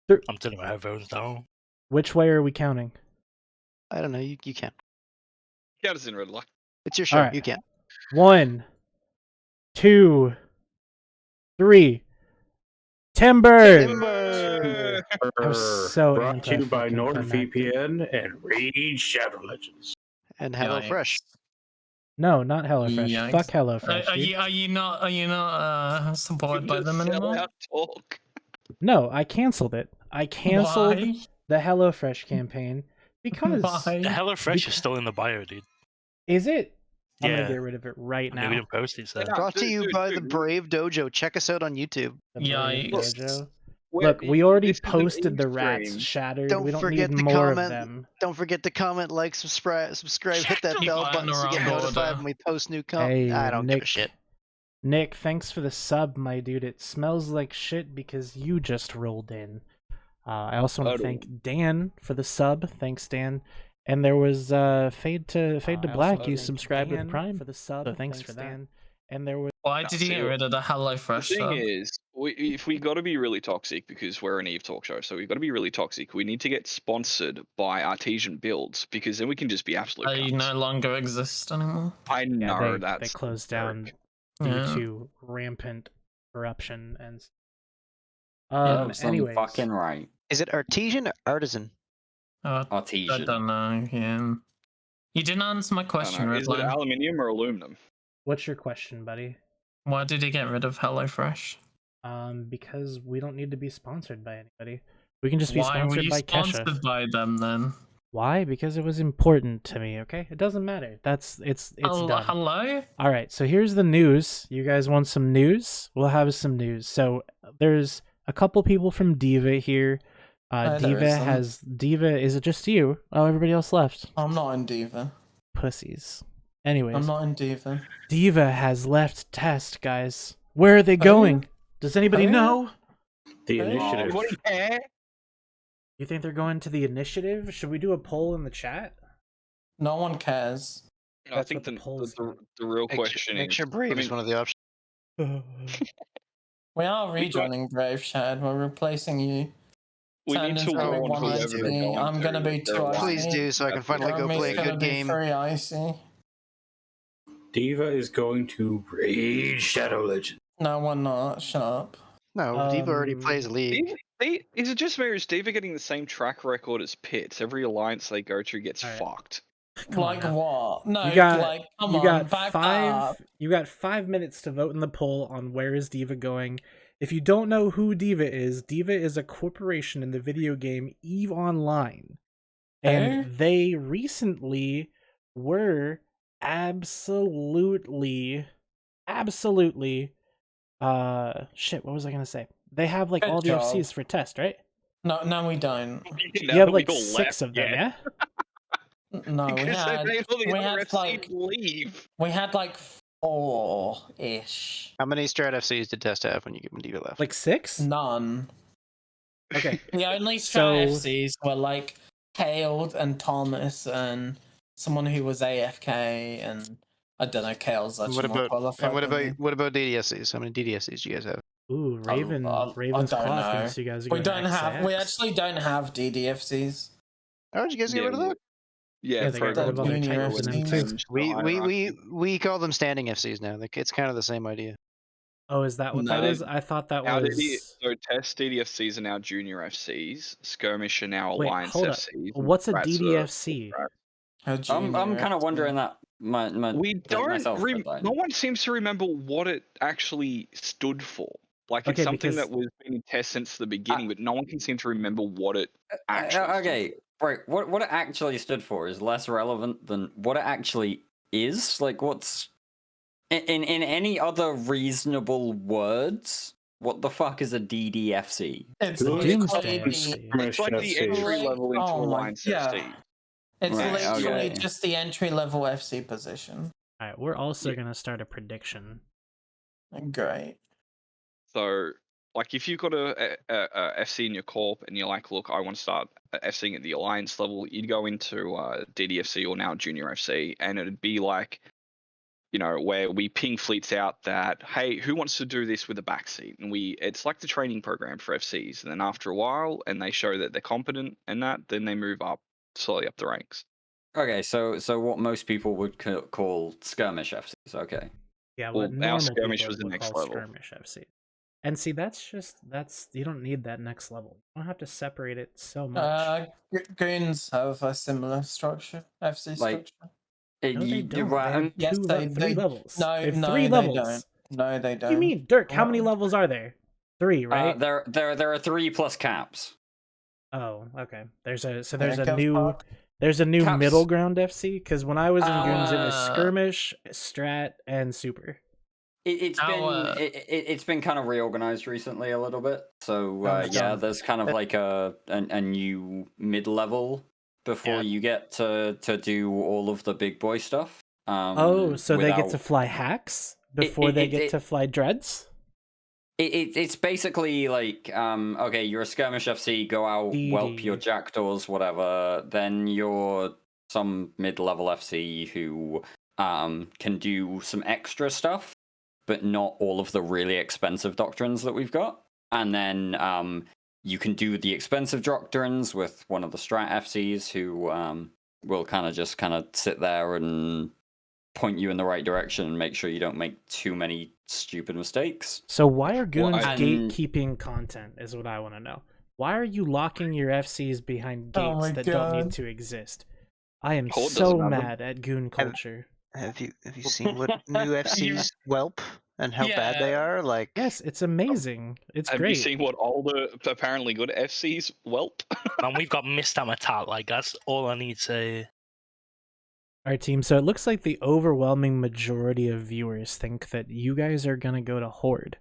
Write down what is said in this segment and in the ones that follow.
I'm turning my headphones down. Which way are we counting? I don't know. You can. Count us in, Red Luck. It's your show. All right. You can. 1, 2, 3. Timber. I was so brought to you by anti-fucking climactic. NordVPN and Raid Shadow Legends. And HelloFresh. No, not HelloFresh. Yikes. Fuck HelloFresh. Are you not supported by them anymore? Talk. No, I canceled it. I canceled Why? the HelloFresh campaign because Why? The HelloFresh is still in the bio, dude. Is it? I'm Yeah. gonna get rid of it right Maybe now. didn't post it, so. Brought to you by the Brave Dojo. Check us out on YouTube. The Brave Yikes. Dojo. Look, we already posted the rats shattered. Don't we don't forget need to more comment. of them. Don't forget to comment, like, subscribe, hit that You bell got button in the so you get wrong notified order. when we post new Hey, content. I don't give a shit. Nick, thanks for the sub, my dude. It smells like shit because you just rolled in. I also want to thank Dan for the sub. Thanks, Dan. And there was Fade to Black. You subscribed with Prime for the sub. So thanks for that. And there was. Why did you get rid of the HelloFresh The sub? thing is, if we got to be really toxic, because we're an Eve talk show, so we've got to be really toxic, we need to get sponsored by Artesian Builds, because then we can just be absolute They cunts. no longer exist anymore. I know they closed down due to rampant corruption and. Anyways, fucking right. Is it artesian or artisan? Artesian. I don't know. Yeah. You didn't answer my question, Is it Redline. aluminium or aluminum? What's your question, buddy? Why did he get rid of HelloFresh? Because we don't need to be sponsored by anybody. We can just be Why were sponsored you by sponsored Kesha. by them then? Why? Because it was important to me, okay? It doesn't matter. It's done. Hello? Alright, so here's the news. You guys want some news? We'll have some news. So there's a couple people from Diva here. Diva, is it just you? Oh, everybody else left. I'm not in Diva. Pussies. Anyways. I'm not in Diva. Diva has left Test, guys. Where are they going? Does anybody know? The initiative. You think they're going to the initiative? Should we do a poll in the chat? No one cares. I think the real question make is... sure Brave is one of the options. We are rejoining Brave, Shad. We're replacing you. We need to Sanders go gonna on be whoever 190. they're going I'm to. gonna be 2 Please do, so I can finally go play a good game. Very icy. Diva is going to Raid Shadow Legends. No, we're not. Shut up. No, Diva already plays League. Is it just me or is Diva getting the same track record as Pitts? Every alliance they go to gets fucked. Like what? No, you got, like come you on, got back five. up. You got 5 minutes to vote in the poll on where is Diva going. If you don't know who Diva is a corporation in the video game EVE Online, and they recently were absolutely. Shit. What was I gonna say? They have like all the FCs for Test, right? No, we don't. You have like 6 of them, yeah? No, we had like 4-ish. How many Strat FCs did Test have when Diva left? Like 6? None. Okay. The only Strat FCs were like Kale and Thomas and someone who was AFK and I don't know. Kale's actually more qualified. What about DDSCs? How many DDSCs do you guys have? Ooh, Raven's Claw thinks you guys are going to We actually don't have DDFCs. How did you guys get rid of that? Yeah, they got rid of other types in them too. We call them standing FCs now. It's kind of the same idea. Oh, is that what that is? I thought that was... So Test DDFCs are now Junior FCs. Skirmish are now Alliance FCs. What's a DDFC? I'm kind of wondering that. We don't. No one seems to remember what it actually stood for. Like it's something that was been in Test since the beginning, but no one can seem to remember what it actually. Okay, right. What it actually stood for is less relevant than what it actually is. Like, what's in any other reasonable words? What the fuck is a DDFC? It's like the entry level into Alliance FC. It's literally just the entry-level FC position. Alright, we're also going to start a prediction. Great. So, like, if you've got a FC in your corp and you're like, look, I want to start FCing at the Alliance level, you'd go into DDFC or now Junior FC, and it'd be like where we ping fleets out that, hey, who wants to do this with a backseat? And it's like the training program for FCs. And then after a while, and they show that they're competent and that, then they move up slowly up the ranks. Okay, so what most people would call skirmish FCs. Okay. Yeah, Well, what normal our skirmish people was the would next call level. skirmish FC. And see, that's you don't need that next level. You don't have to separate it so much. Goons have a similar structure, FC structure. No, they don't. They have three levels. No, they have no, three they levels. don't. No, they don't. What do you mean, Dirk? How many levels are there? 3, right? There are 3 plus caps. Oh, okay. There's a Caps new Caps. middle ground FC, because when I was in Goons, it was skirmish, strat, and super. It's been kind of reorganized recently a little bit. So yeah, there's kind of like a new mid level before you get to do all of the big boy stuff. So they get to fly hacks before they get to fly dreads? It's basically like, okay, you're a skirmish FC, go out, whelp your jackdaws, whatever. Then you're some mid-level FC who can do some extra stuff, but not all of the really expensive doctrines that we've got. And then you can do the expensive doctrines with one of the strat FCs who will kind of sit there and point you in the right direction and make sure you don't make too many stupid mistakes. So why are Goons gatekeeping content is what I want to know. Why are you locking your FCs behind gates that don't need to exist? I am so mad at Goon culture. Have you seen what new FCs whelp and how bad they are? Like, yes, it's amazing. It's great. Have you seen what older, apparently good FCs whelp? And we've got Mistam attack. Like, that's all I need to say. All right, team. So it looks like the overwhelming majority of viewers think that you guys are gonna go to Horde.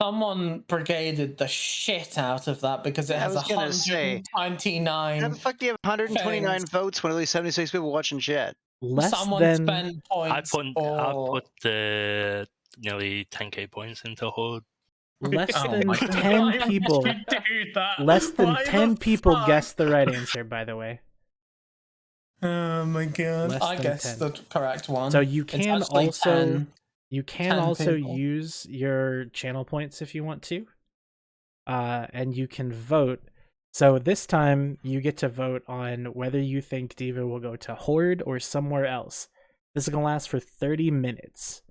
Someone brigaded the shit out of that because it has 129. How the fuck do you have 129 votes when at least 76 people watching chat? Someone spent points. I put the nearly 10k points into Horde. Less than 10 people. Less than 10 people guessed the right answer, by the way. Oh my god! I guessed the correct one. So you can also 10 use your channel points if you want to, and you can vote. So this time you get to vote on whether you think Diva will go to Horde or somewhere else. This is gonna last for 30 minutes,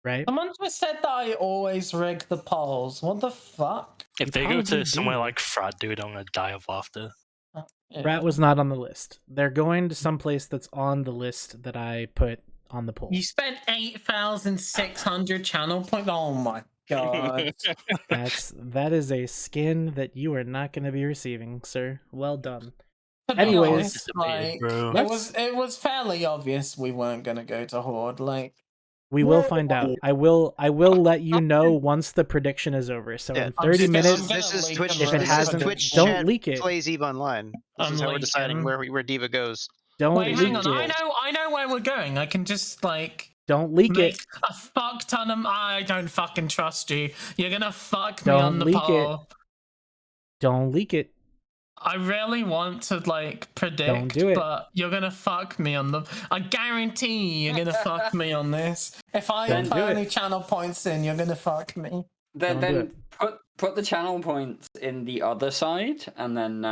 right? Someone just said that I always rig the polls. What the fuck? If they go to somewhere like Frad, dude, I'm gonna die of laughter. Rat was not on the list. They're going to some place that's on the list that I put on the poll. You spent 8,600 channel points. Oh my god! that is a skin that you are not going to be receiving, sir. Well done. Anyways, it was fairly obvious we weren't going to go to Horde. Like, we will find out. I will let you know once the prediction is over. So in 30 minutes, this is Twitch. If it hasn't, don't leak it. Plays Eve Online. This is how we're deciding where Diva goes. Don't leak it. I know where we're going. I can just don't leak it. A fuck ton of. I don't fucking trust you. You're gonna fuck me on the poll. Don't leak it. I really want to predict, but you're gonna fuck me on the. I guarantee you're gonna fuck me on this. If I put any channel points in, you're gonna fuck me. Then put the channel points in the other side, and then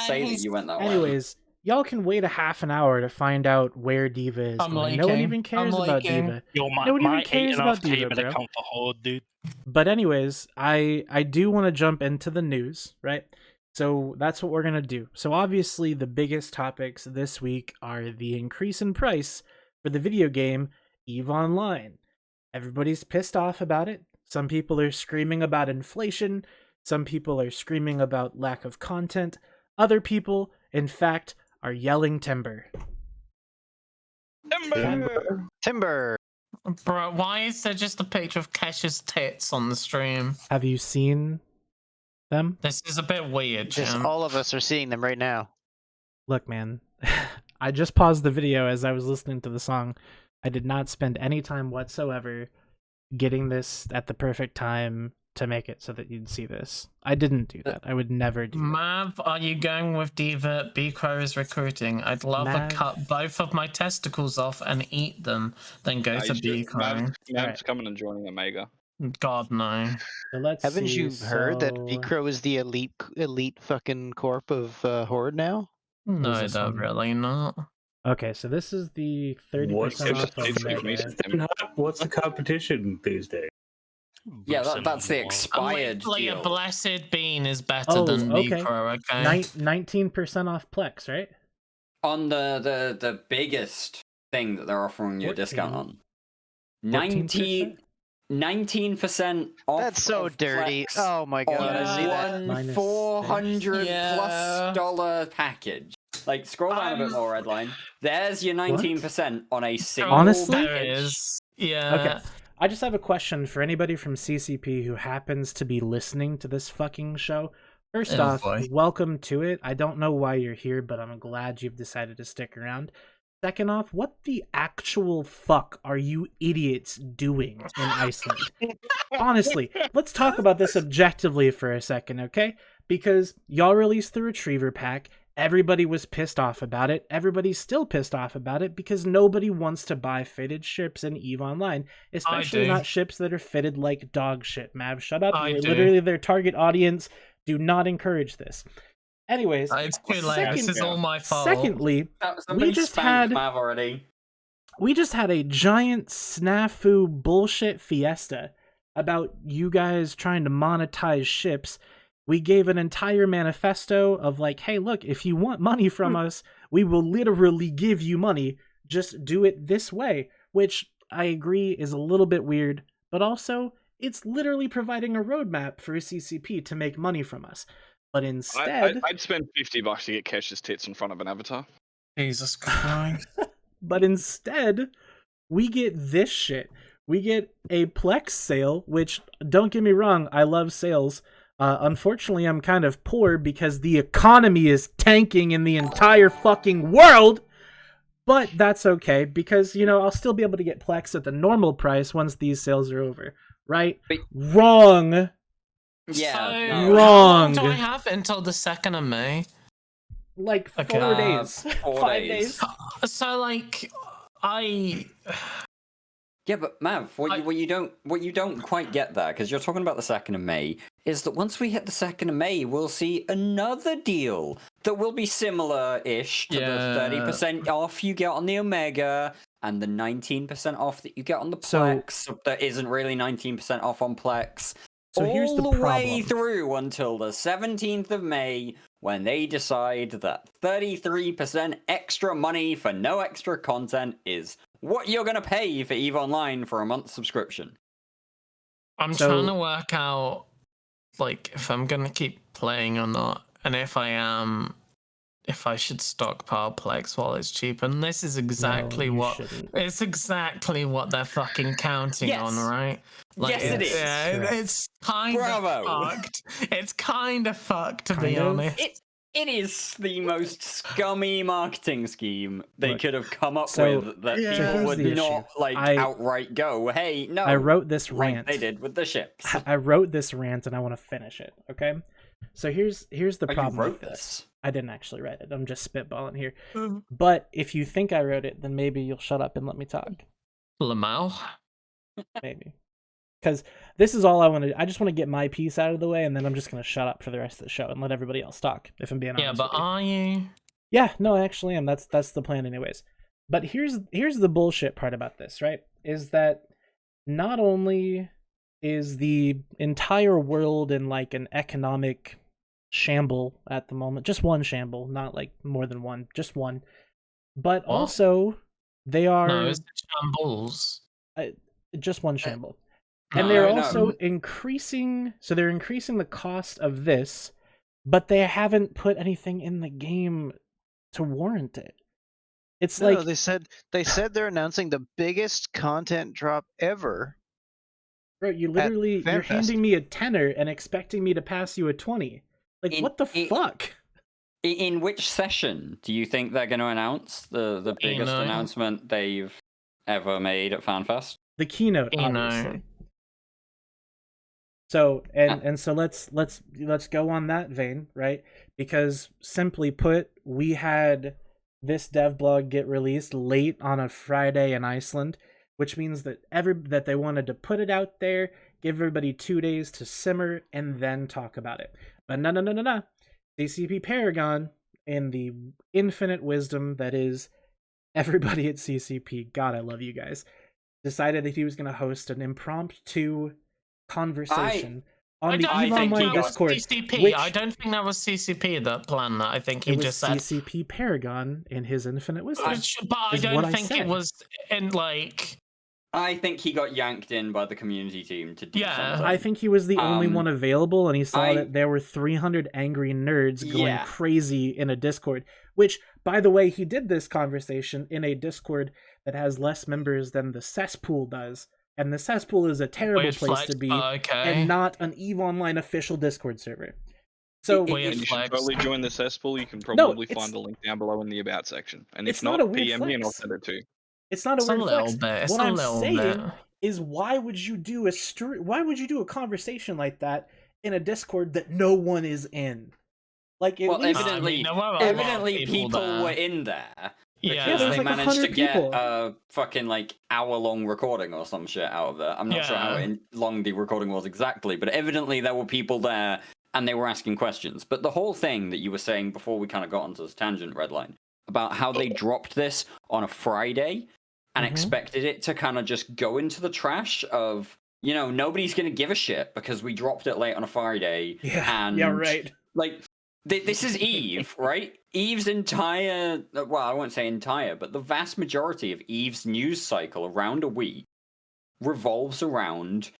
say that you went that way. Anyways, y'all can wait a half an hour to find out where Diva is. No one even cares about Diva. Yo, no one even cares about Diva, bro. For Horde, dude. But anyways, I do want to jump into the news, right? So that's what we're going to do. So obviously the biggest topics this week are the increase in price for the video game EVE Online. Everybody's pissed off about it. Some people are screaming about inflation. Some people are screaming about lack of content. Other people, in fact, are yelling timber. Timber! Bro, why is there just a picture of Kesh's tits on the stream? Have you seen them? This is a bit weird, Just all of us are seeing them right now. Look, man, I just paused the video as I was listening to the song. I did not spend any time whatsoever getting this at the perfect time to make it so that you'd see this. I didn't do that. I would never do that. Mav, are you going with Diva? B-Crow is recruiting. I'd love Mav. to cut both of my testicles off and eat them, then go to B-Crow. Mav's coming and joining Omega. God, no. So let's Haven't see. you heard that so- Vicro is the elite fucking corp of Horde now? No, this they're one? really not. Okay, so this is the 30% What's off the- of Mega. What's the competition these days? Yeah, Boost that's the them all. expired Literally, a deal. blessed bean is better Oh, than okay. B-Crow, okay? 19% off Plex, right? On the biggest thing that they're offering you a discount 14. on. 19% off. That's so of dirty. Plex Oh my god, on I see that. one Minus $400 Yeah. plus dollar package. Like, scroll down a bit more, Redline. There's your 19% on a single Honestly? There package. is. Yeah. Okay. I just have a question for anybody from CCP who happens to be listening to this fucking show. First Oh, off, boy. welcome to it. I don't know why you're here, but I'm glad you've decided to stick around. Second off, what the actual fuck are you idiots doing in Iceland? Honestly, let's talk about this objectively for a second, okay? Because y'all released the Retriever Pack. Everybody was pissed off about it. Everybody's still pissed off about it because nobody wants to buy fitted ships in EVE Online, especially do. not ships that are fitted like dog shit. Mav, shut up. I You're do. literally their target audience. Do not encourage this. Anyways, It's too late. This is all my fault. secondly, Somebody just spanked had- Mav already. we just had a giant snafu bullshit fiesta about you guys trying to monetize ships. We gave an entire manifesto of like, hey, look, if you want money from us, we will literally give you money. Just do it this way, which I agree is a little bit weird, but also it's literally providing a roadmap for CCP to make money from us. But instead, I'd spend $50 to get Kesh's tits in front of an avatar. Jesus Christ. but instead, we get this shit. We get a Plex sale, which, don't get me wrong, I love sales. Unfortunately, I'm kind of poor because the economy is tanking in the entire fucking world. But that's okay because, you know, I'll still be able to get Plex at the normal price once these sales are over. Right? But- Wrong. Yeah, So, no. how long Wrong. do I have until the 2nd of May? Like 4 Okay, days. 4 5 days. days. So, like, I... Yeah, but Mav, what you don't quite get there, because you're talking about the 2nd of May, is that once we hit the 2nd of May, we'll see another deal that will be similar-ish to Yeah. the 30% off you get on the Omega and the 19% off that you get on the So- Plex. That isn't really 19% off on Plex. So here's the all the way problem. through until the 17th of May, when they decide that 33% extra money for no extra content is what you're going to pay for EVE Online for a month subscription. I'm So- trying to work out, like, if I'm gonna keep playing or not, and if I am, if I should stockpile Plex while it's cheap. And this is exactly No, you what shouldn't. it's exactly what they're fucking counting Yes. on, right? Yes, it it's- is. Yeah, Correct. it's kind Bravo. of fucked. It's kind of fucked, to be Kind of? honest. It is the most scummy marketing scheme they Look, could have come up so- with that Yeah. people here's would the not issue. like I- outright go, hey, no. I wrote this like rant. they did with the ships. I wrote this rant and I want to finish it, okay? So here's the Oh, problem you wrote with this. I didn't actually write it. I'm just spitballing here. Mm. But if you think I wrote it, then maybe you'll shut up and let me talk. Lamau. Maybe. Because this is all I want to. I just want to get my piece out of the way, and then I'm just going to shut up for the rest of the show and let everybody else talk. If I'm being Yeah, honest. but with you. are you? Yeah, no, I actually am. That's the plan, anyways. But here's the bullshit part about this, right? Is that not only is the entire world in like an economic shamble at the moment, just one shamble, not like more than one, just one. But What? also they are No, it's shambles. just one shamble. No, And they're no. also increasing, so they're increasing the cost of this, but they haven't put anything in the game to warrant it. It's No, like they said they're announcing the biggest content drop ever. bro, you're Fanfest. handing me a tenner and expecting me to pass you a 20. Like what the fuck? In which session do you think they're going to announce the biggest know. announcement they've ever made at FanFest? The keynote, You know. obviously. So so let's go on that vein, right? Because simply put, we had this dev blog get released late on a Friday in Iceland, which means that that they wanted to put it out there, give everybody 2 days to simmer, and then talk about it. But no. CCP Paragon, in the infinite wisdom that is everybody at CCP, God, I love you guys, decided that he was going to host an impromptu conversation on the EVE Online Discord. CCP. I don't think that was CCP that planned that. I think he just said CCP Paragon in his infinite wisdom. But I don't think it was in like. I think he got yanked in by the community team to do something. I think he was the only one available, and he saw that there were 300 angry nerds going crazy in a Discord. Which, by the way, he did this conversation in a Discord that has less members than the cesspool does. And the cesspool is a terrible place to be, and not an EVE Online official Discord server. So you should totally join the cesspool. You can probably find the link down below in the About section. And if not, PM me and I'll send it to you. It's not a weird flex. What I'm saying is, why would you do a conversation like that in a Discord that no one is in? Like, evidently people were in there. Because they managed to get a fucking hour-long recording or some shit out of it. I'm not sure how long the recording was exactly, but evidently there were people there and they were asking questions. But the whole thing that you were saying before we kind of got onto this tangent, Redline, about how they dropped this on a Friday and expected it to kind of just go into the trash of, nobody's going to give a shit because we dropped it late on a Friday. Yeah, right. This is EVE, right? EVE's entire, well, I won't say entire, but the vast majority of EVE's news cycle around a week revolves around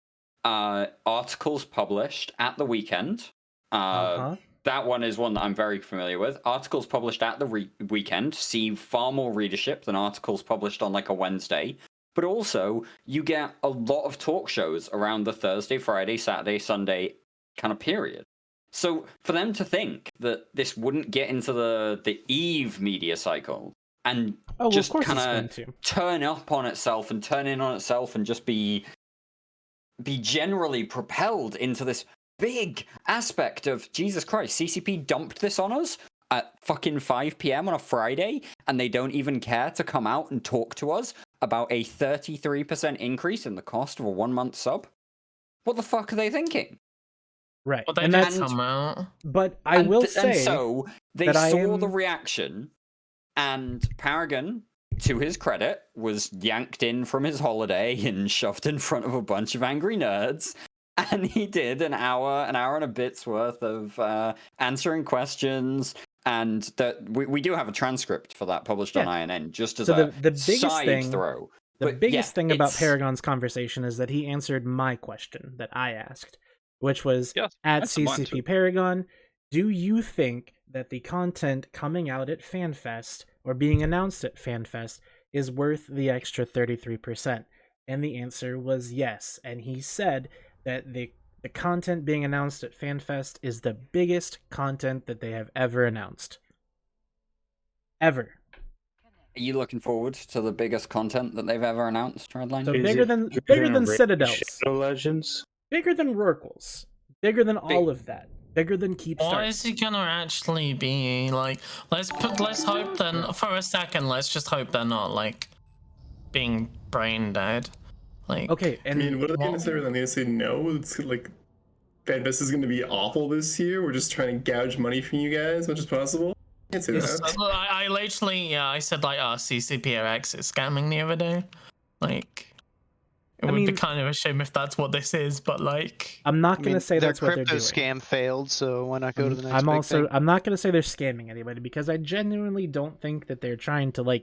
articles published at the weekend. That one is one that I'm very familiar with. Articles published at the weekend see far more readership than articles published on a Wednesday. But also, you get a lot of talk shows around the Thursday, Friday, Saturday, Sunday kind of period. So for them to think that this wouldn't get into the EVE media cycle and just kind of turn up on itself and turn in on itself and just be generally propelled into this big aspect of, Jesus Christ, CCP dumped this on us at fucking 5 p.m. on a Friday, and they don't even care to come out and talk to us about a 33% increase in the cost of a 1-month sub? What the fuck are they thinking? Right. But they did come out. But I will say... And so, they saw the reaction, and Paragon, to his credit, was yanked in from his holiday and shoved in front of a bunch of angry nerds. And he did an hour and a bit's worth of answering questions. And we do have a transcript for that published on INN, just as the biggest side throw. The biggest thing about Paragon's conversation is that he answered my question that I asked, which was, at CCP Paragon, do you think that the content coming out at Fanfest, or being announced at Fanfest, is worth the extra 33%? And the answer was yes. And he said that the content being announced at Fanfest is the biggest content that they have ever announced. Ever. Are you looking forward to the biggest content that they've ever announced, Redline? So bigger than Citadel's. Shadow Legends? Bigger than Rorquals. Bigger than all of that. Bigger than Keep Stars. What is it gonna actually be? Let's hope then, for a second, let's just hope they're not, being brain dead. Okay, and what are they gonna say when they say no? It's Fanfest is gonna be awful this year. We're just trying to gouge money from you guys as much as possible. Can't say that. I literally, I said CCPLEX is scamming the other day. It would be kind of a shame if that's what this is, but I'm not gonna say that's what they're doing. Their crypto scam failed, so why not go to the next thing? I'm not gonna say they're scamming anybody, because I genuinely don't think that they're trying to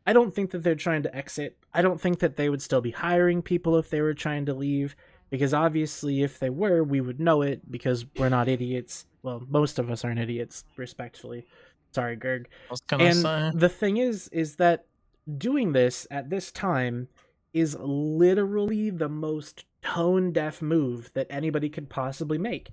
I don't think that they're trying to exit. I don't think that they would still be hiring people if they were trying to leave, because obviously if they were, we would know it, because we're not idiots. Well, most of us aren't idiots, respectfully. Sorry, Gerg. The thing is that doing this at this time is literally the most tone-deaf move that anybody could possibly make.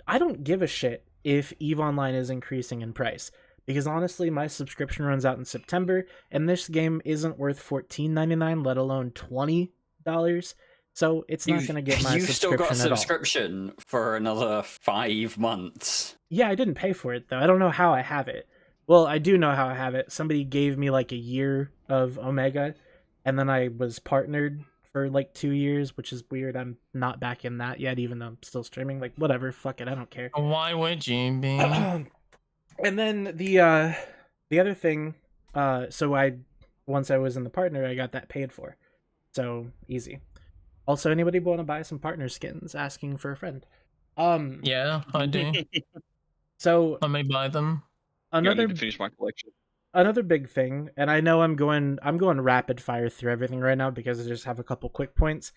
I don't give a shit if EVE Online is increasing in price, because honestly, my subscription runs out in September, and this game isn't worth $14.99, let alone $20. So it's not going to get my You've still got a subscription at all. subscription for another 5 months. Yeah, I didn't pay for it, though. I don't know how I have it. Well, I do know how I have it. Somebody gave me like a year of Omega, and then I was partnered for like 2 years, which is weird. I'm not back in that yet, even though I'm still streaming. Like, whatever, fuck it, I don't care. Why would you be? And then the other thing, so once I was in the partner, I got that paid for. So easy. Also, anybody want to buy some partner skins? Asking for a friend. Yeah, I do. So Let me buy them. Another to finish my collection. Another big thing, and I know I'm going rapid fire through everything right now because I just have a couple quick points,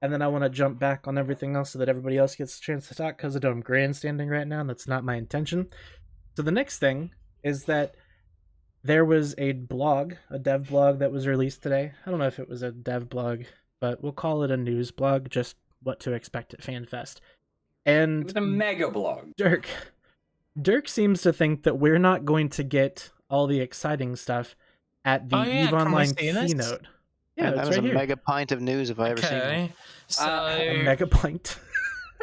and then I want to jump back on everything else so that everybody else gets a chance to talk because I know I'm grandstanding right now, and that's not my intention. So the next thing is that there was a blog, a dev blog that was released today. I don't know if it was a dev blog, but we'll call it a news blog, just what to expect at FanFest. And it was a mega blog. Dirk seems to think that we're not going to get all the exciting stuff at the EVE Online keynote. Yeah, that was a mega pint of news if I ever seen one. So a mega pint.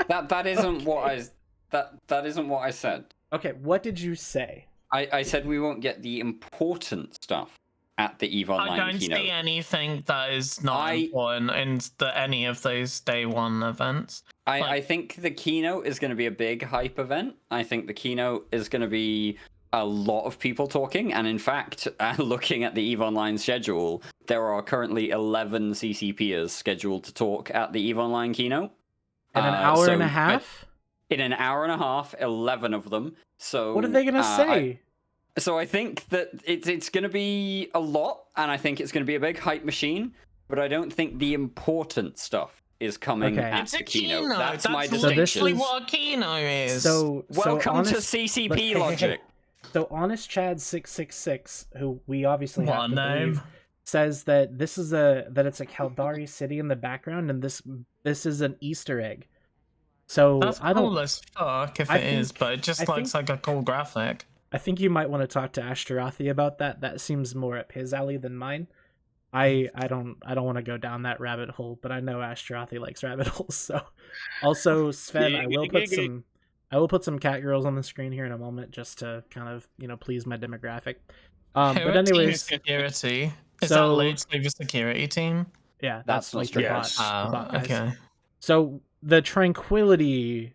that isn't what that isn't what I said. Okay, what did you say? I said we won't get the important stuff at the EVE Online I don't keynote. see anything that is not important in any of those day one events. I think the keynote is going to be a big hype event. I think the keynote is going to be a lot of people talking, and in fact, looking at the EVE Online schedule, there are currently 11 CCPers scheduled to talk at the EVE Online keynote. In an hour and a half? In an hour and a half, 11 of them. So what are they going to say? So I think that it's going to be a lot, and I think it's going to be a big hype machine, but I don't think the important stuff is coming at the keynote. That's my distinction. That's what a keynote is. Welcome to CCP logic. So Honest Chad 666, who we obviously have to believe, says that it's a Kaldari city in the background, and this is an Easter egg. So that's cool as fuck if it is, but it just looks like a cool graphic. I think you might want to talk to Ashtarothi about that. That seems more up his alley than mine. I don't want to go down that rabbit hole, but I know Ashtarothi likes rabbit holes. So also Sven, I will put some cat girls on the screen here in a moment just to kind of, please my demographic. But anyways, security. Is that Late Slaver security team? Yeah, that's like the bot. Okay. So the Tranquility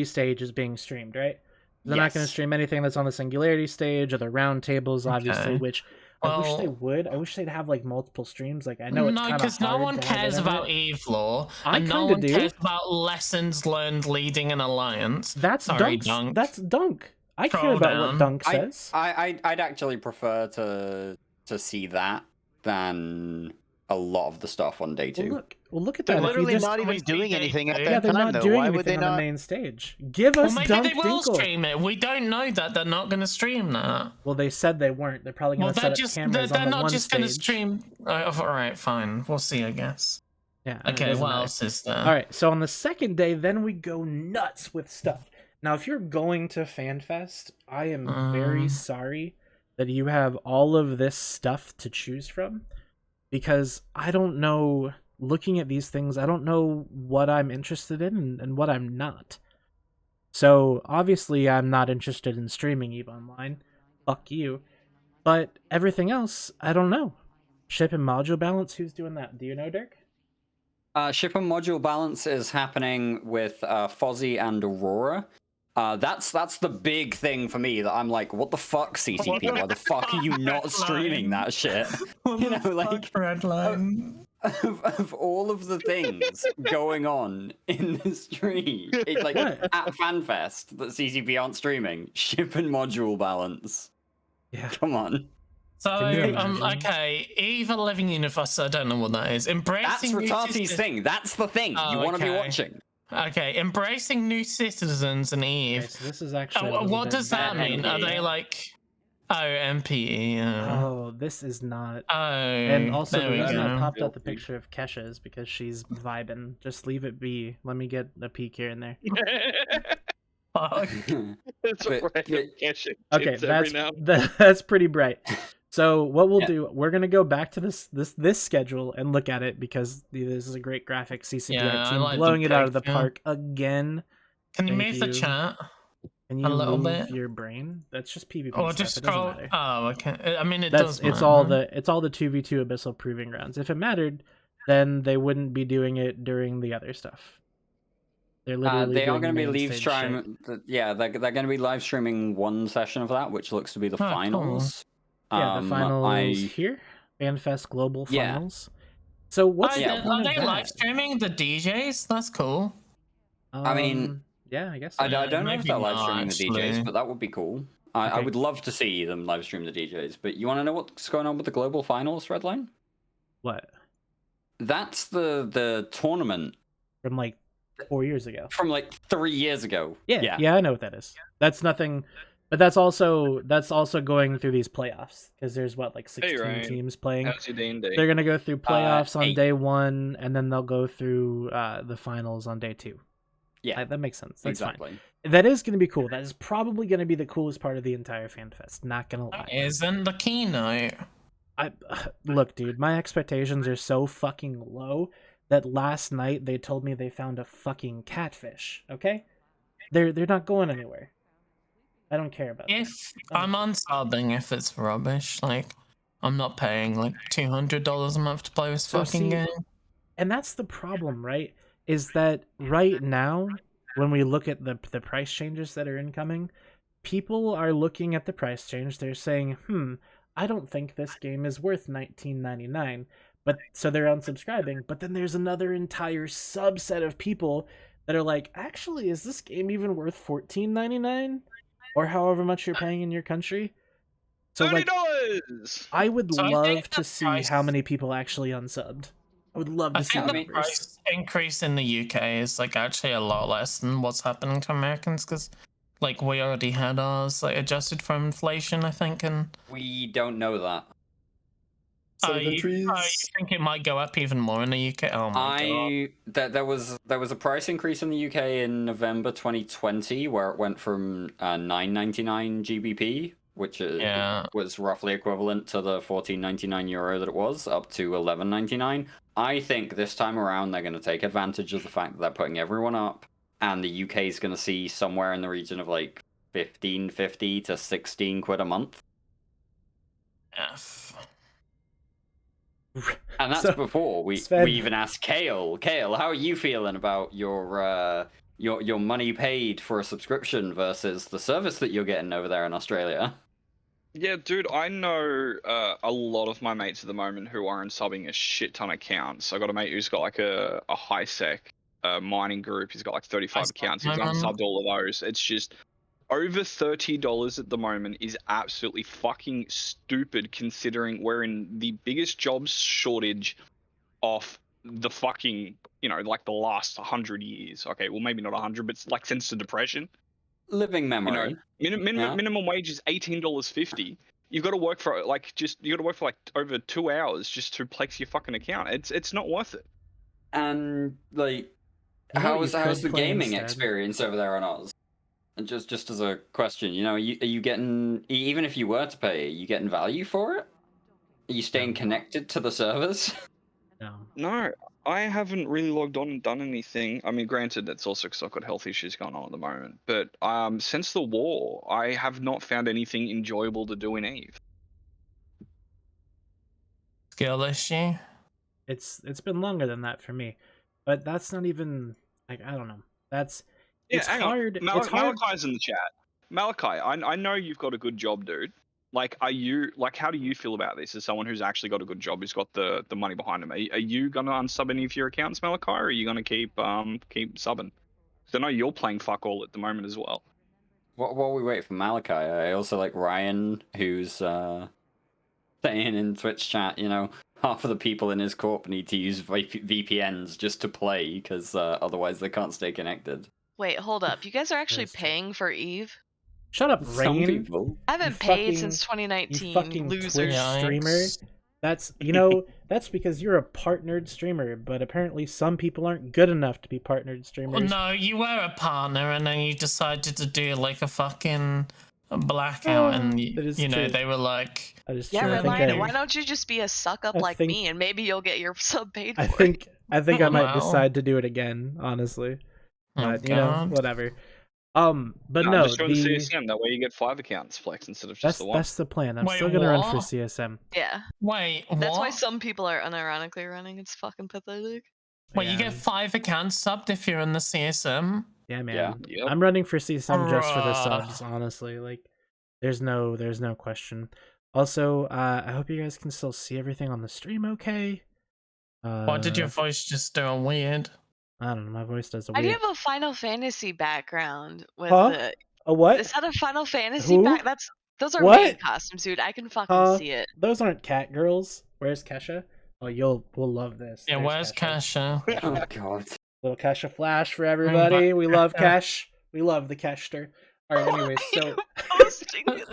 stage is being streamed, right? They're not going to stream anything that's on the Singularity stage or the round tables, obviously, which I wish they would. I wish they'd have like multiple streams. Like I know it's kind of because no one cares about EVE lore, and no one cares about lessons learned leading an alliance. That's Dunk. That's Dunk. I care about what Dunk says. I'd actually prefer to see that than a lot of the stuff on day 2. Well, look at that. They're literally not even doing anything at that they're time, not though. doing Why anything would they on not? the main stage? Give us maybe Dunk they will Dinkle. stream it. We don't know that. They're not going to stream that. Well, they said they weren't. They're probably going to set up cameras on the one stage. They're not just going to stream. All right, fine. We'll see, I guess. Yeah. Okay, what else is there? All right, so on the second day, then we go nuts with stuff. Now, if you're going to FanFest, I am very sorry that you have all of this stuff to choose from, because I don't know. Looking at these things, I don't know what I'm interested in and what I'm not. So, obviously, I'm not interested in streaming EVE Online. Fuck you. But everything else, I don't know. Ship and module balance, who's doing that? Do you know, Dirk? Ship and module balance is happening with Fozzie and Aurora. That's the big thing for me that I'm like, what the fuck, CCP? Why the fuck are you not streaming that shit? You know, like Redline. Of all of the things going on in the stream, it's like at FanFest that CCP aren't streaming. Ship and module balance. Yeah, come on. So okay, EVE Living Universe. I don't know what that is. Embracing. That's Ratati's thing. That's the thing you want to be watching. Okay, embracing new citizens in EVE. Okay, so this is actually. What does that mean? Are they like? Oh, MPE. Yeah. Oh, this is not. Oh, and also the reason I popped up the picture of Kesha is because she's vibing. Just leave it be. Let me get a peek here and there. It's a random Kesha. Okay, that's pretty bright. So what we'll do, we're gonna go back to this schedule and look at it because this is a great graphic. CCPR team blowing it out of the park again. Can you move the chat? Can you a little move bit? your brain? That's just PvP Or stuff. just It doesn't scroll. matter. Oh, okay. I mean, It's all the 2v2 Abyssal Proving Grounds. If it mattered, then they wouldn't be doing it during the other stuff. They're literally they are going to be live stream. Yeah, they're going to be live streaming one session of that, which looks to be the finals. Cool. Yeah, the finals here, Fanfest Global Finals. So what's the point are of they that? live streaming the DJs? That's cool. I mean, yeah, I guess so. I don't know if they're live streaming the DJs, actually. but that would be cool. I would love to see them live stream the DJs. But you want to know what's going on with the global finals, Redline? What? That's the tournament from like 4 years ago. From like 3 years ago. Yeah, I know what that is. That's nothing, but that's also going through these playoffs because there's like 16 teams playing. How's your D&D? They're gonna go through playoffs on day 1, and then they'll go through the finals on day 2. Yeah, that makes sense. That's exactly. Fine. That is going to be cool. That is probably going to be the coolest part of the entire FanFest. Not going to lie. Isn't the keynote? Look, dude, my expectations are so fucking low that last night they told me they found a fucking catfish. Okay, they're not going anywhere. I don't care about. I'm unsubbing if it's rubbish. Like, I'm not paying like $200 a month to play this fucking game. And that's the problem, right? Is that right now, when we look at the price changes that are incoming, people are looking at the price change. They're saying, I don't think this game is worth $19.99. But so they're unsubscribing. But then there's another entire subset of people that are like, actually, is this game even worth $14.99? Or however much you're paying in your country? So $30! I would love to see how many people actually unsubbed. I would love to see the price increase in the UK is like actually a lot less than what's happening to Americans because like we already had ours like adjusted for inflation, I think, and we don't know that. You think it might go up even more in the UK? Oh my god! There was a price increase in the UK in November 2020 where it went from 9.99 GBP, which was roughly equivalent to the 14.99 euro that it was, up to 11.99. I think this time around they're going to take advantage of the fact that they're putting everyone up, and the UK is going to see somewhere in the region of like 15.50 to 16 quid a month. Yes. And that's before we even asked Kale. Kale, how are you feeling about your money paid for a subscription versus the service that you're getting over there in Australia? Yeah, dude, I know a lot of my mates at the moment who are unsubbing a shit ton of accounts. I got a mate who's got like a high sec mining group. He's got like 35 accounts. He's unsubbed all of those. It's just over $30 at the moment is absolutely fucking stupid considering we're in the biggest jobs shortage of the fucking, like the last 100 years. Okay, well maybe not 100, but it's like since the Depression. Living memory. Minimum wage is $18.50. You've got to work for over 2 hours just to PLEX your fucking account. It's not worth it. And like, how's the gaming experience over there on Oz? And just as a question, are you getting, even if you were to pay, are you getting value for it? Are you staying connected to the servers? No, I haven't really logged on and done anything. I mean, granted, that's also because I've got health issues going on at the moment. But since the war, I have not found anything enjoyable to do in Eve. Skill issue? It's been longer than that for me, but that's not even like I don't know. It's hard. It's hard. Malachi's in the chat. Malachi, I know you've got a good job, dude. Like, how do you feel about this as someone who's actually got a good job, who's got the money behind him? Are you going to unsub any of your accounts, Malachi, or are you going to keep subbing? Because I know you're playing fuck all at the moment as well. While we wait for Malachi, I also like Ryan, who's saying in Twitch chat, half of the people in his corp need to use VPNs just to play, because otherwise they can't stay connected. Wait, hold up. You guys are actually paying for Eve? Shut up, Rain. Some people. I haven't paid since 2019. You fucking loser. Twitch streamer. That's that's because you're a partnered streamer, but apparently some people aren't good enough to be partnered streamers. Well, no, you were a partner and then you decided to do like a fucking blackout, and That is you know true. they were like, That is Yeah, true. I think Ryan, I, why don't you just be a suck up I like think- me, and maybe you'll get your sub paid for I it. think I might Wow. decide to do it again, honestly. oh But you know, god. whatever. But No, no, just join the CSM. That way you get 5 accounts, Flex, instead of just the one. that's the plan. I'm Wait, still gonna run for what? CSM. Yeah, Wait, that's why what? some people are unironically running. It's fucking pathetic. Wait, you Yeah. get 5 accounts subbed if you're in the CSM? Yeah, man. Yeah. Yep. I'm running for CSM just for the Bruh. subs, honestly. Like, there's no question. Also, I hope you guys can still see everything on the stream okay. Why did your voice just do a weird? I don't know, my voice does a I do weird... have a Final Fantasy background with Huh? the. A what? Is that a Final Fantasy Who? back? Those are What? maid costumes, dude. I can fucking see it. Those aren't cat girls. Where's Kesha? Oh, we'll love this. Yeah, There's where's Kasha? Oh god. Little Kesha flash for everybody. We love Kesh. We love the Keshter. Alright, anyway, so... Posting it.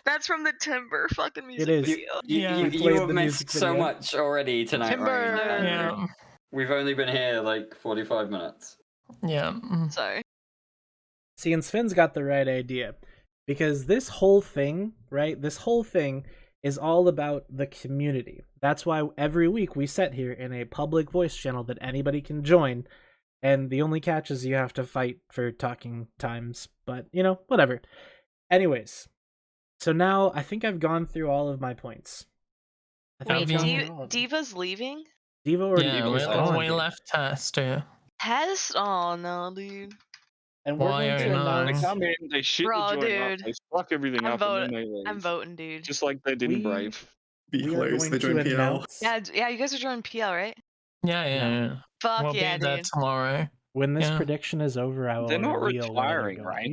That's from the Timber fucking music is. video. Yeah. We You played have the music missed so video. much already tonight, Timber. Ryan. Yeah, We've only been here like 45 minutes. yeah. Sorry. See, and Sven's got the right idea. Because this whole thing, right? This whole thing is all about the community. That's why every week we sit here in a public voice channel that anybody can join. And the only catch is you have to fight for talking times. But, you know, whatever. Anyways. So now I think I've gone through all of my points. I think Wait, I've gone through all of them. Diva's leaving? Devo or Yeah, Devo was we gone. left test, yeah. Test? Oh no, dude. And we're Why going are to you not? They announce... come in, they shit Bro, the joint up, dude. they fuck everything I'm up, and voting. then they leave. I'm voting, dude. Just like they did in We- Brave. Be We are hilarious. going They to join PL. announce... Yeah, you guys are joining PL, right? Yeah, yeah, No. yeah. Fuck We'll yeah, be there dude. tomorrow. When this Yeah. prediction is over, I will They're not reveal where they're retiring, going. right?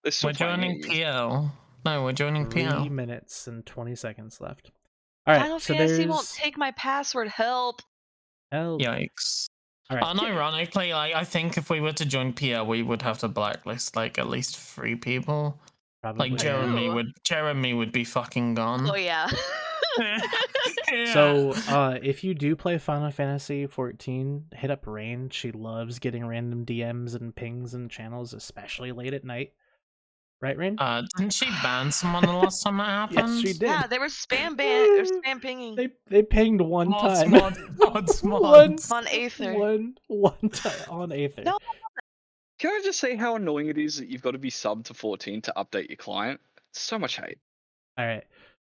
They're still We're playing joining Eve. PL. No, we're joining 3 PL. minutes and 20 seconds left. All right, Final so Fantasy won't there's... take my password. Help. Hell, Yikes. all right. Unironically, like I think if we were to join PL, we would have to blacklist like at least 3 people. Probably. Like Jeremy would be fucking gone. Oh yeah. Yeah. So, if you do play Final Fantasy 14, hit up Rain. She loves getting random DMs and pings and channels, especially late at night. Right, Rain? Didn't she ban someone the last time that happened? Yes, she did. Yeah, they were spam pinging They pinged one time. Mods. on Aether. One time on Aether. No. Can I just say how annoying it is that you've got to be subbed to 14 to update your client? So much hate. All right.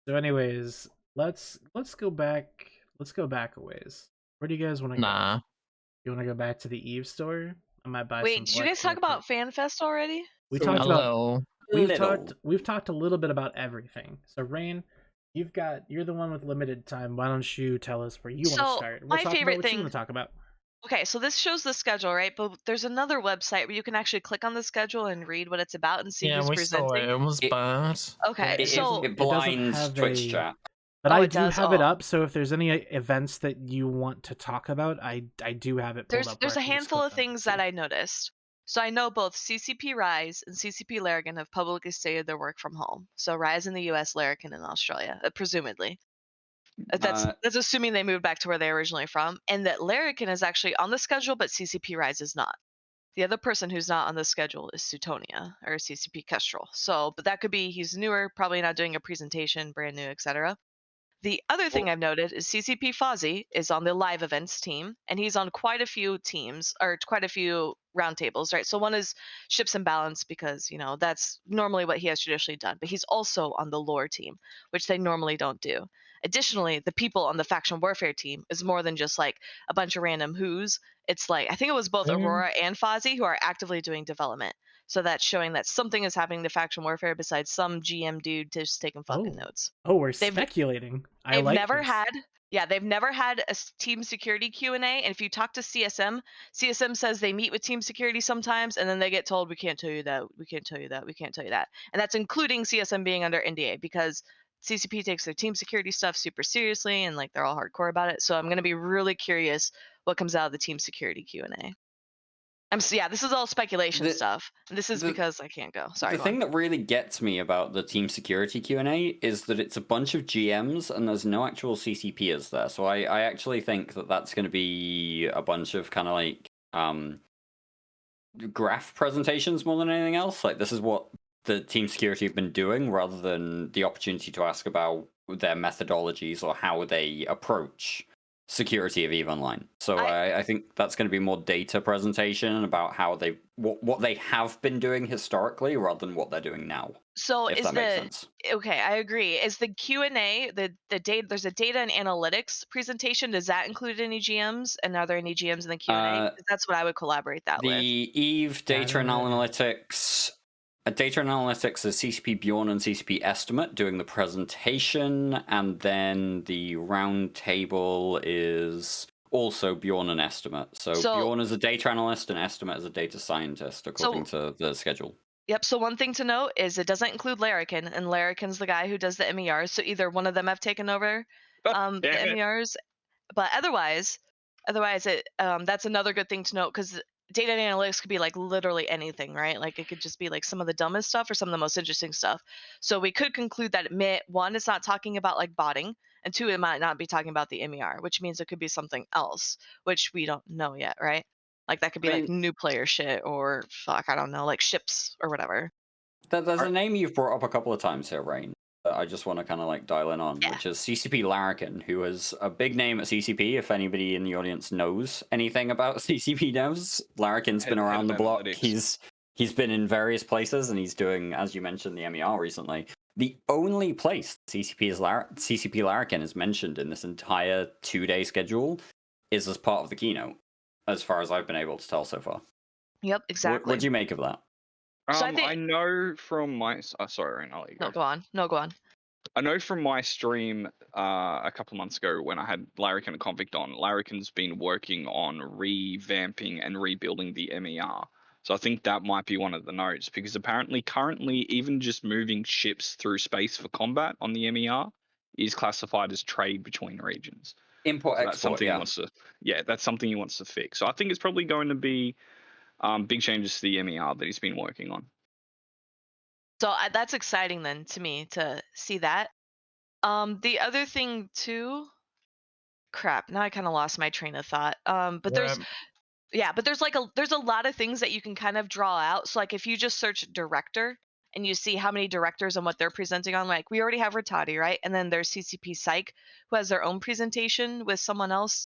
So, anyways, let's go back. Let's go back a ways. Where do you guys want to go? Nah. You want to go back to the Eve store? I might buy some. Wait, did you Plex guys talk real about quick. FanFest already? We So talked A about. little. We've talked a little bit about everything. So Rain, you're the one with limited time. Why don't you tell us where you want to So, start? We'll my talk favorite about what you thing- want to talk about. Okay, so this shows the schedule, right? But there's another website where you can actually click on the schedule and read what it's about and see Yeah, who's we saw presenting. it. It was bad. Okay, It, so it doesn't blinds have Twitch a- chat. But Oh, I it do does? have it Oh. up, so if there's any events that you want to talk about, I do have it pulled up. there's where a I can just handful click of on it things and that see. I noticed. So I know both CCP Rise and CCP Larrigan have publicly stated their work from home. So Rise in the US, Larrigan in Australia, presumably. That's assuming they moved back to where they're originally from, and that Larrigan is actually on the schedule, but CCP Rise is not. The other person who's not on the schedule is Sutonia or CCP Kestrel. So, but that could be he's newer, probably not doing a presentation, brand new, etc. The other thing I've noted is CCP Fozzie is on the live events team, and he's on quite a few teams, or quite a few roundtables, right? So one is Ships and Balance, because, you know, that's normally what he has traditionally done, but he's also on the lore team, which they normally don't do. Additionally, the people on the faction warfare team is more than just like a bunch of random who's. It's like, I think it was both Aurora and Fozzie who are actively doing development. So that's showing that something is happening to faction warfare besides some GM dude just taking fucking notes. Oh, we're They've- speculating. They've like never this. had, they've never had a team security Q&A. And if you talk to CSM, CSM says they meet with team security sometimes, and then they get told, we can't tell you that, we can't tell you that, we can't tell you that. And that's including CSM being under NDA, because CCP takes their team security stuff super seriously, and like they're all hardcore about it. So I'm going to be really curious what comes out of the team security Q&A. This is all speculation stuff. And this is because I can't go. Sorry. The thing that really gets me about the team security Q&A is that it's a bunch of GMs and there's no actual CCPers there. So I actually think that that's going to be a bunch of kind of like graph presentations more than anything else. Like, this is what the team security have been doing, rather than the opportunity to ask about their methodologies or how they approach security of EVE Online. So I think that's going to be more data presentation about how what they have been doing historically rather than what they're doing now. So if is that makes sense. Okay, I agree. Is the Q&A, the data, there's a data and analytics presentation, does that include any GMs? And are there any GMs in the Q&A? That's what I would collaborate that with. The EVE data and analytics. Data and analytics is CCP Bjorn and CCP Estimate doing the presentation, and then the round table is also Bjorn and Estimate. So Bjorn is a data analyst and Estimate is a data scientist, according to the schedule. Yep, so one thing to note is it doesn't include Larrikin, and Larrikin's the guy who does the MERs, so either one of them have taken over the MERs, but otherwise that's another good thing to note, because data and analytics could be like literally anything, right? Like it could just be like some of the dumbest stuff or some of the most interesting stuff. So we could conclude that one, it's not talking about like botting, and two, it might not be talking about the MER, which means it could be something else, which we don't know yet, right? Like that could be like new player shit, or fuck, I don't know, like ships or whatever. There's a name you've brought up a couple of times here, Rain, that I just want to kind of like dial in on, which is CCP Larrikin, who is a big name at CCP. If anybody in the audience knows anything about CCP devs, Larrikin's been around the block. He's been in various places, and he's doing, as you mentioned, the MER recently. The only place CCP Larrikin is mentioned in this entire 2-day schedule is as part of the keynote, as far as I've been able to tell so far. Yep, exactly. What do you make of that? So I know from my sorry, Rain, I'll let you go. No, go on. No, go on. I know from my stream a couple of months ago when I had Larrikin and Convict on, Larrikin's been working on revamping and rebuilding the MER. So I think that might be one of the notes, because apparently currently even just moving ships through space for combat on the MER is classified as trade between regions. Import, export, that's something he wants to, that's something he wants to fix. So I think it's probably going to be big changes to the MER that he's been working on. So that's exciting then to me to see that. The other thing too, crap, now I kind of lost my train of thought. But there's there's a lot of things that you can kind of draw out. So like if you just search director and you see how many directors and what they're presenting on, like we already have Rattati, right? And then there's CCP Psych, who has their own presentation with someone else.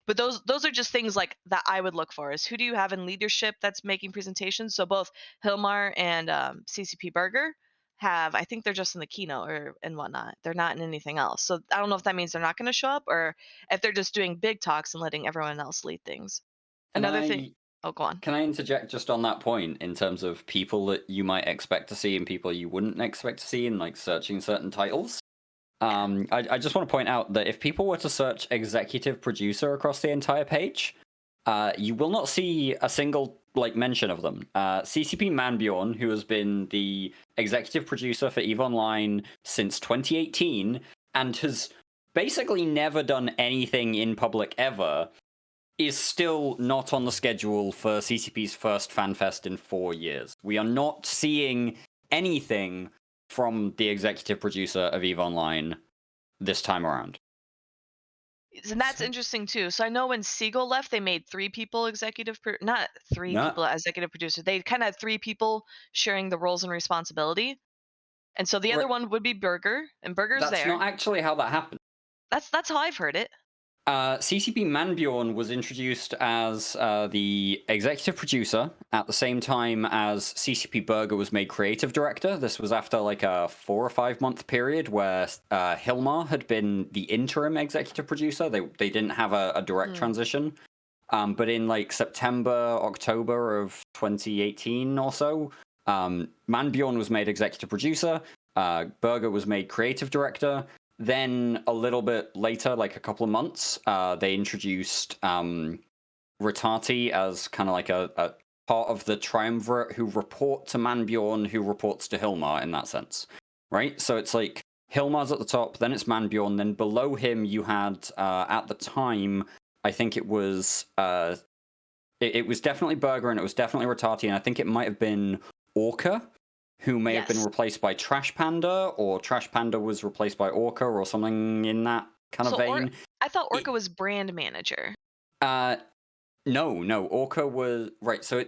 But those are just things like that I would look for, is who do you have in leadership that's making presentations? So both Hilmar and CCP Burger have, I think they're just in the keynote and whatnot. They're not in anything else. So I don't know if that means they're not going to show up, or if they're just doing big talks and letting everyone else lead things. Another thing. Oh, go on. Can I interject just on that point in terms of people that you might expect to see and people you wouldn't expect to see in like searching certain titles? I just want to point out that if people were to search executive producer across the entire page, you will not see a single like mention of them. CCP Manbjorn, who has been the executive producer for EVE Online since 2018 and has basically never done anything in public ever, is still not on the schedule for CCP's first Fanfest in 4 years. We are not seeing anything from the executive producer of EVE Online this time around. And that's interesting too. So I know when Siegel left, they made 3 people executive, not 3 people executive producer. They kind of had 3 people sharing the roles and responsibility. And so the other one would be Burger, and Burger's there. That's not actually how that happened. That's how I've heard it. CCP Manbjorn was introduced as the executive producer at the same time as CCP Burger was made creative director. This was after like a 4 or 5 month period where Hilmar had been the interim executive producer. They didn't have a direct transition. But in like September, October of 2018 or so, Manbjorn was made executive producer. Burger was made creative director. Then a little bit later, like a couple of months, they introduced Rattati as kind of like a part of the triumvirate who report to Manbjorn, who reports to Hilmar in that sense, right? So it's like Hilmar's at the top, then it's Manbjorn, then below him you had, at the time, I think it was it was definitely Burger and it was definitely Rattati, and I think it might have been Orca, who may have been replaced by Trash Panda, or Trash Panda was replaced by Orca, or something in that kind of vein. I thought Orca was brand manager. No, Orca was right. So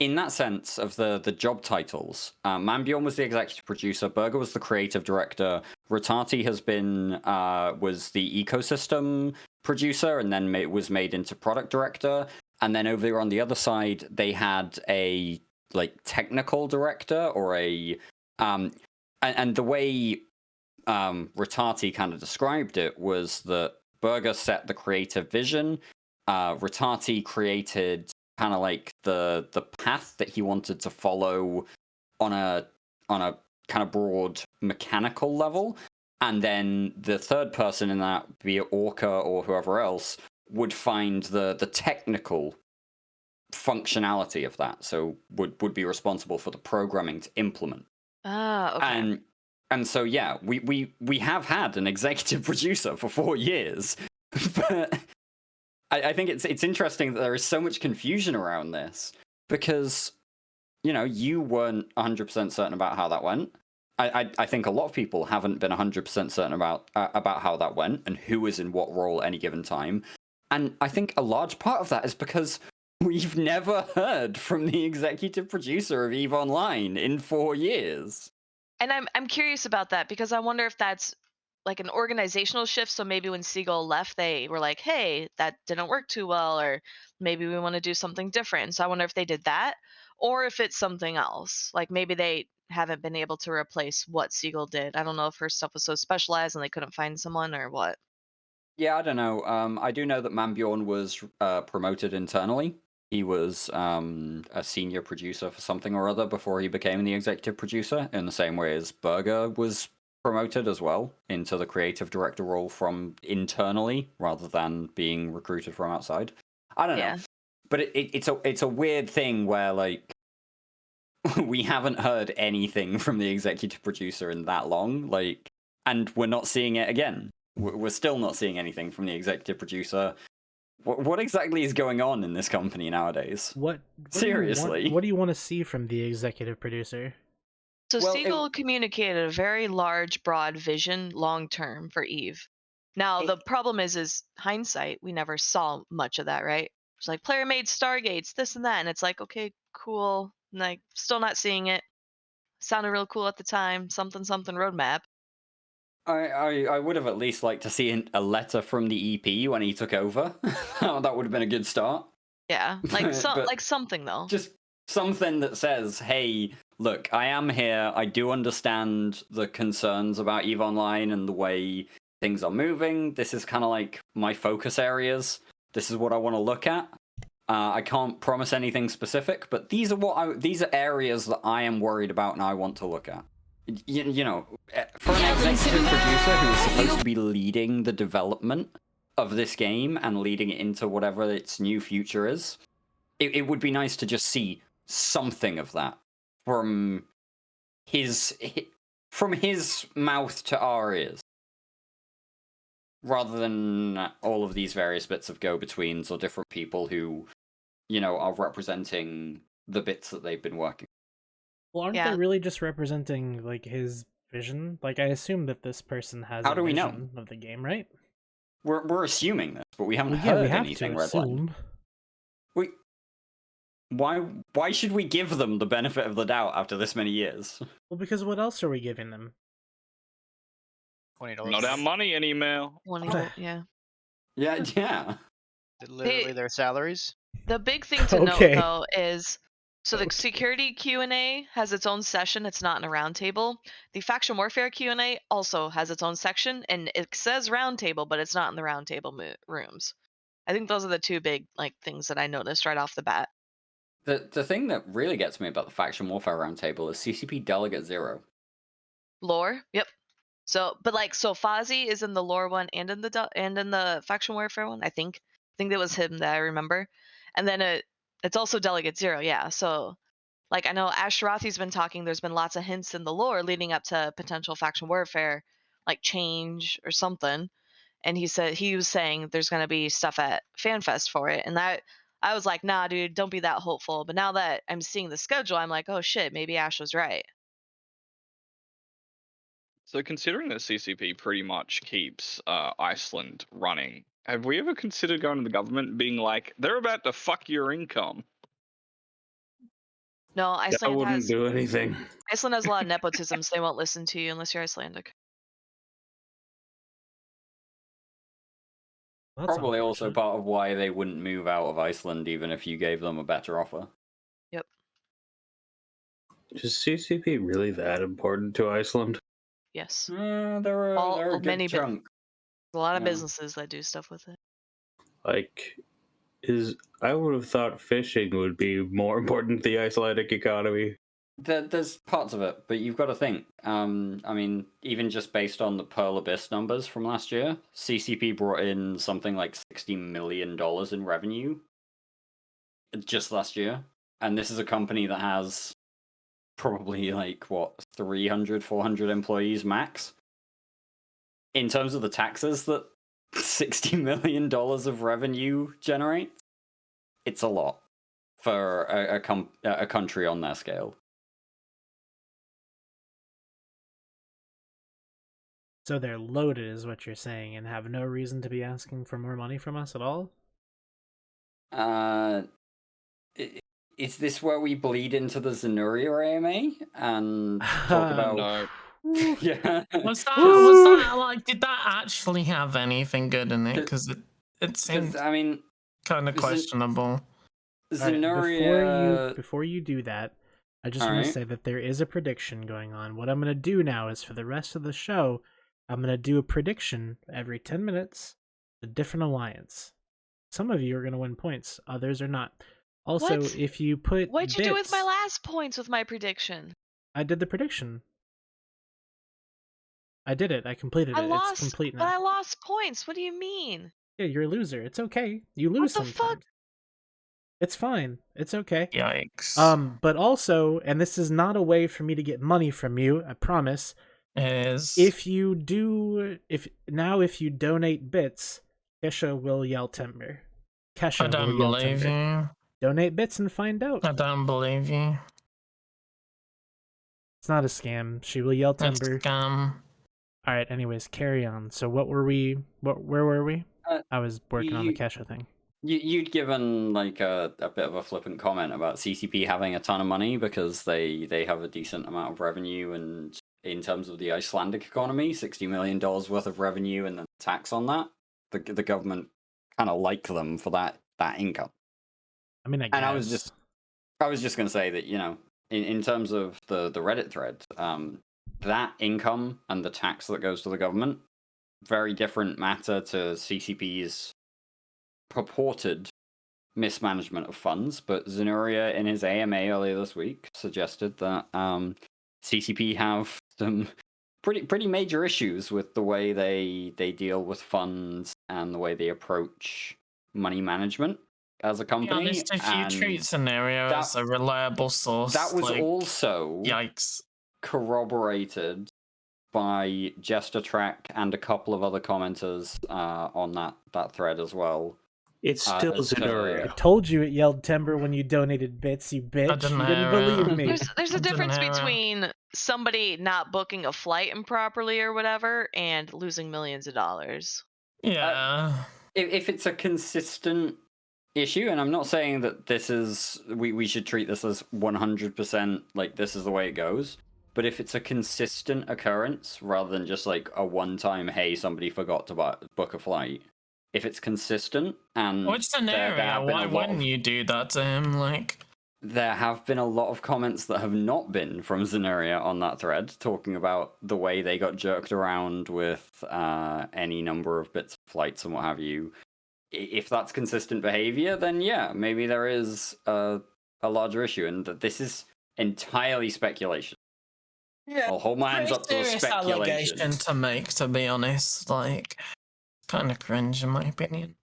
in that sense of the job titles, Mambjorn was the executive producer, Berger was the creative director, Rotati has been was the ecosystem producer, and then was made into product director. And then over on the other side, they had a like technical director or a and the way Rotati kind of described it was that Berger set the creative vision. Rotati created kind of like the path that he wanted to follow on a kind of broad mechanical level, and then the third person in that, be it Orca or whoever else, would find the technical functionality of that, so would be responsible for the programming to implement. Okay. And so yeah, we have had an executive producer for 4 years, but I think it's interesting that there is so much confusion around this, because you weren't 100% certain about how that went. I think a lot of people haven't been 100% certain about how that went and who is in what role at any given time. And I think a large part of that is because we've never heard from the executive producer of EVE Online in 4 years. And I'm curious about that, because I wonder if that's like an organizational shift. So maybe when Seagull left, they were like, hey, that didn't work too well, or maybe we want to do something different. So I wonder if they did that, or if it's something else. Like maybe they haven't been able to replace what Seagull did. I don't know if her stuff was so specialized and they couldn't find someone, or what. Yeah, I don't know. I do know that Mambjorn was promoted internally. He was a senior producer for something or other before he became the executive producer, in the same way as Berger was promoted as well into the creative director role from internally rather than being recruited from outside. I don't know. But it's a weird thing where, like, we haven't heard anything from the executive producer in that long, like, and we're not seeing it again. We're still not seeing anything from the executive producer. What exactly is going on in this company nowadays? Seriously? What do you want to see from the executive producer? So Seagull communicated a very large, broad vision long term for EVE. Now the problem is hindsight, we never saw much of that, right? It's like player made Stargates, this and that, and it's like, okay, cool. Like, still not seeing it. Sounded real cool at the time. Something roadmap. I would have at least liked to see a letter from the EP when he took over. That would have been a good start. Yeah, like something though. Just something that says, "Hey, look, I am here. I do understand the concerns about EVE Online and the way things are moving. This is kind of like my focus areas. This is what I want to look at. I can't promise anything specific, but these are areas that I am worried about and I want to look at." You know, for an executive producer who is supposed to be leading the development of this game and leading it into whatever its new future is, it would be nice to just see something of that from his mouth to our ears, rather than all of these various bits of go-betweens or different people who, are representing the bits that they've been working. Well, aren't they really just representing, like, his vision? Like, I assume that this person has How do we know? Vision of the game, right? We're assuming this, but we haven't heard anything redlined. Why should we give them the benefit of the doubt after this many years? Well, because what else are we giving them? $20. Not our money in email. Yeah. Yeah. Literally their salaries. The big thing to note, though, is so the security Q&A has its own session. It's not in a roundtable. The faction warfare Q&A also has its own section, and it says roundtable, but it's not in the roundtable rooms. I think those are the two big things that I noticed right off the bat. The thing that really gets me about the faction warfare roundtable is CCP Delegate 0. Lore, yep. So, but so Fozzie is in the lore one and in the faction warfare one. I think that was him that I remember, and then it's also Delegate 0. Yeah, so I know Ashtarathi's been talking. There's been lots of hints in the lore leading up to potential faction warfare, change or something. And he was saying there's going to be stuff at Fanfest for it, and that I was like, nah, dude, don't be that hopeful. But now that I'm seeing the schedule, I'm like, oh shit, maybe Ash was right. So considering that CCP pretty much keeps Iceland running, have we ever considered going to the government and being like, they're about to fuck your income? No, I Iceland wouldn't do anything. Iceland has a lot of nepotism, so they won't listen to you unless you're Icelandic. Probably also part of why they wouldn't move out of Iceland even if you gave them a better offer. Yep. Is CCP really that important to Iceland? Yes. They're a good chunk. A lot of businesses that do stuff with it. Like, I would have thought fishing would be more important to the Icelandic economy. There's parts of it, but you've got to think. I mean, even just based on the Pearl Abyss numbers from last year, CCP brought in something like $60 million in revenue just last year. And this is a company that has probably like, 300, 400 employees max. In terms of the taxes that $60 million of revenue generates, it's a lot for a country on their scale. So they're loaded, is what you're saying, and have no reason to be asking for more money from us at all? Is this where we bleed into the Zenuria AMA and talk about? No. Yeah. Was that like? Did that actually have anything good in it? Because it seems. I mean, kind of questionable. Zenuria. Before you do that, I just want to say that there is a prediction going on. What I'm going to do now is for the rest of the show, I'm going to do a prediction every 10 minutes, a different alliance. Some of you are going to win points, others are not. Also, if you put What'd you do with my last points with my prediction? I did the prediction. I did it. I completed it. It's complete now. But I lost points. What do you mean? Yeah, you're a loser. It's okay. You lose sometimes. What the fuck? It's fine. It's okay. Yikes. But also, and this is not a way for me to get money from you, I promise. If you donate bits, Kesha will yell timber. I don't believe you. Donate bits and find out. I don't believe you. It's not a scam. She will yell timber. It's a scam. All right. Anyways, carry on. So where were we? I was working on the Kesha thing. You'd given like a bit of a flippant comment about CCP having a ton of money because they have a decent amount of revenue, and in terms of the Icelandic economy, $60 million worth of revenue and the tax on that, the government kind of like them for that income. I mean, I was just going to say that, you know, in terms of the Reddit thread, that income and the tax that goes to the government, very different matter to CCP's purported mismanagement of funds. But Zenuria, in his AMA earlier this week, suggested that CCP have some pretty major issues with the way they deal with funds and the way they approach money management as a company. Be honest, if you treat Zenuria as a reliable source, that was also yikes corroborated by Jester Track and a couple of other commenters on that thread as well. It's still Zenuria. I told you it yelled timber when you donated bits, you bitch. You didn't believe me. There's a difference between somebody not booking a flight improperly or whatever and losing millions of dollars. Yeah. If it's a consistent issue, and I'm not saying that this is we should treat this as 100% like this is the way it goes, but if it's a consistent occurrence rather than just like a one-time, hey, somebody forgot to book a flight. If it's consistent and which scenario? Why wouldn't you do that to him? Like, there have been a lot of comments that have not been from Zenuria on that thread, talking about the way they got jerked around with any number of bits of flights and what have you. If that's consistent behavior, then yeah, maybe there is a larger issue, and that this is entirely speculation. Yeah, I'll hold my hands up to the speculation. Allegation to make, to be honest, like, kind of cringe in my opinion.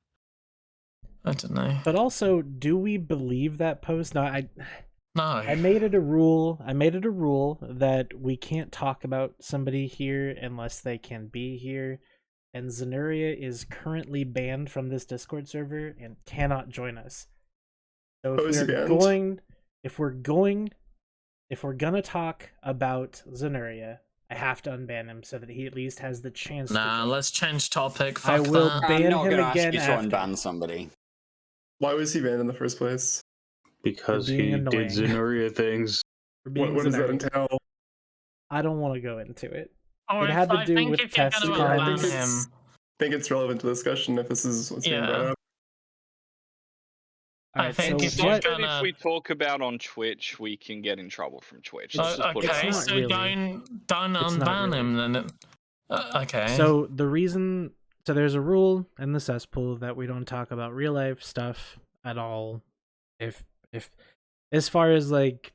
I don't know. But also, do we believe that post? No. I made it a rule that we can't talk about somebody here unless they can be here. And Zenuria is currently banned from this Discord server and cannot join us. So if we're gonna talk about Zenuria, I have to unban him so that he at least has the chance. Let's change topic. Fuck I will that. ban I'm not him gonna again ask you to after. unban somebody. Why was he banned in the first place? Because he being did annoying. Zenuria things. What does that entail? I don't want to go into it. Or It had to I do think with if you're test gonna Yeah, I ban think times. it's relevant to discussion if this is what's being brought Yeah. up. All I right, think so if what? you're If gonna... we talk about on Twitch, we can get in trouble from Twitch. It's- Let's just put it okay, that not so way. really. don't It's not unban really. him then. Okay. So the reason, so there's a rule in the cesspool that we don't talk about real life stuff at all. If as far as like,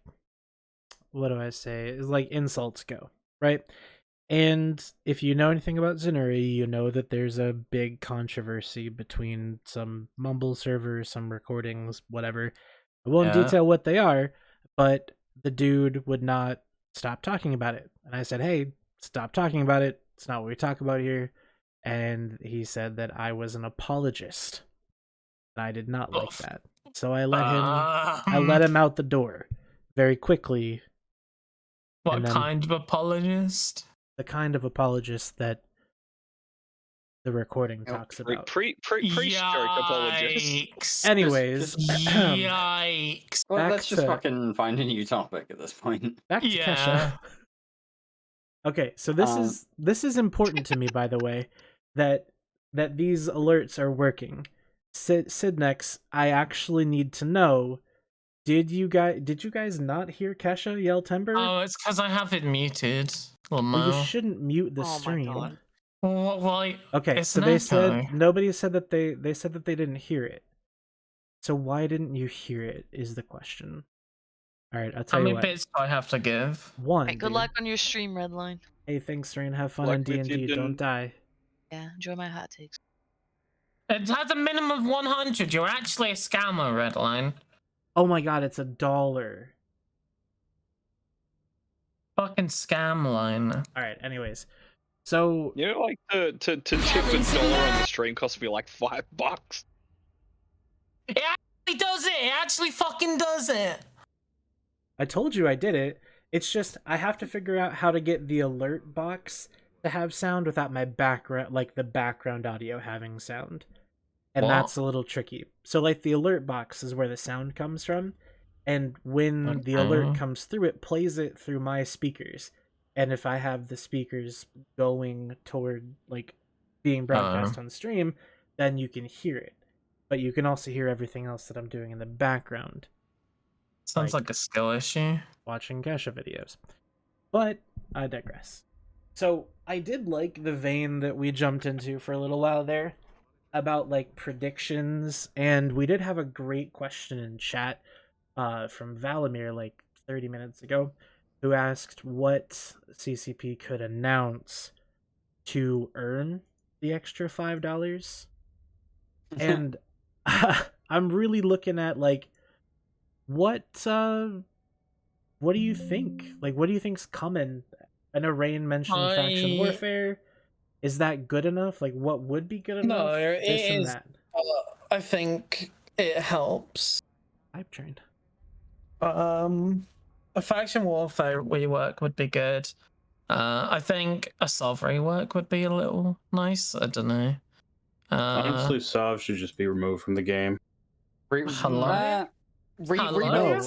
what do I say? Is like insults go, right? And if you know anything about Zenuria, you know that there's a big controversy between some Mumble servers, some recordings, whatever. I won't detail what they are, but the dude would not stop talking about it. And I said, hey, stop talking about it. It's not what we talk about here. And he said that I was an apologist. And I did not like that. So I let him out the door very quickly. What kind of apologist? The kind of apologist that the recording talks about. Pre-stroke apologist. Anyways, yikes. Well, let's just fucking find a new topic at this point. Back to Kesha. Okay, so this is important to me, by the way, that these alerts are working. Sidnex, I actually need to know. Did you guys not hear Kesha yell timber? Oh, it's because I have it muted. Well, you shouldn't mute the stream. Why? Okay, so they said nobody said that they said that they didn't hear it. So why didn't you hear it? Is the question. All right, I'll tell you what. How many bits do I have to give? One. Right, good luck on your stream, Redline. Hey, thanks, Rain. Have fun on D&D. Don't die. Yeah, enjoy my hot takes. It has a minimum of 100. You're actually a scammer, Redline. Oh my god, it's $1. Fucking scam line. All right. Anyways, so you know, like to tip $1 on the stream cost me like $5. It actually does it. It actually fucking does it. I told you I did it. It's just I have to figure out how to get the alert box to have sound without my background, like the background audio having sound, and that's a little tricky. So like the alert box is where the sound comes from. And when the alert comes through, it plays it through my speakers. And if I have the speakers going toward, like, being broadcast on stream, then you can hear it. But you can also hear everything else that I'm doing in the background. Sounds like a skill issue. Watching Kesha videos. But I digress. So I did like the vein that we jumped into for a little while there about, like, predictions. And we did have a great question in chat from Valamir like 30 minutes ago, who asked what CCP could announce to earn the extra $5. And I'm really looking at like what do you think? Like, what do you think's coming? I know Rain mentioned faction warfare. Is that good enough? Like, what would be good enough? No, it is. That. I think it helps. Hype train. A faction warfare rework would be good. I think a Sov rework would be a little nice. I don't know. Honestly, Sov should just be removed from the game. Hello? Rebuild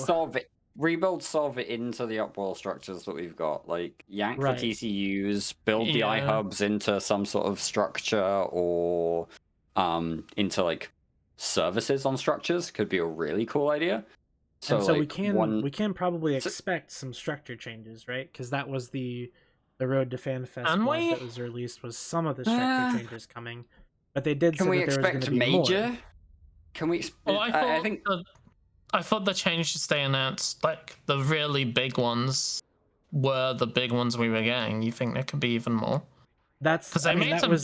Sov into the upwell structures that we've got. Like, yank the TCUs, build the iHubs into some sort of structure, or into, like, services on structures could be a really cool idea. So, and so like, we can probably expect some structure changes, right? Because that was the Road to Fanfest blog that was released, was some of the structure changes coming, but they did say that there was going to be major? More. Can we? Well, I thought the changes they announced, like the really big ones, were the big ones we were getting. You think there could be even more? That's because they made some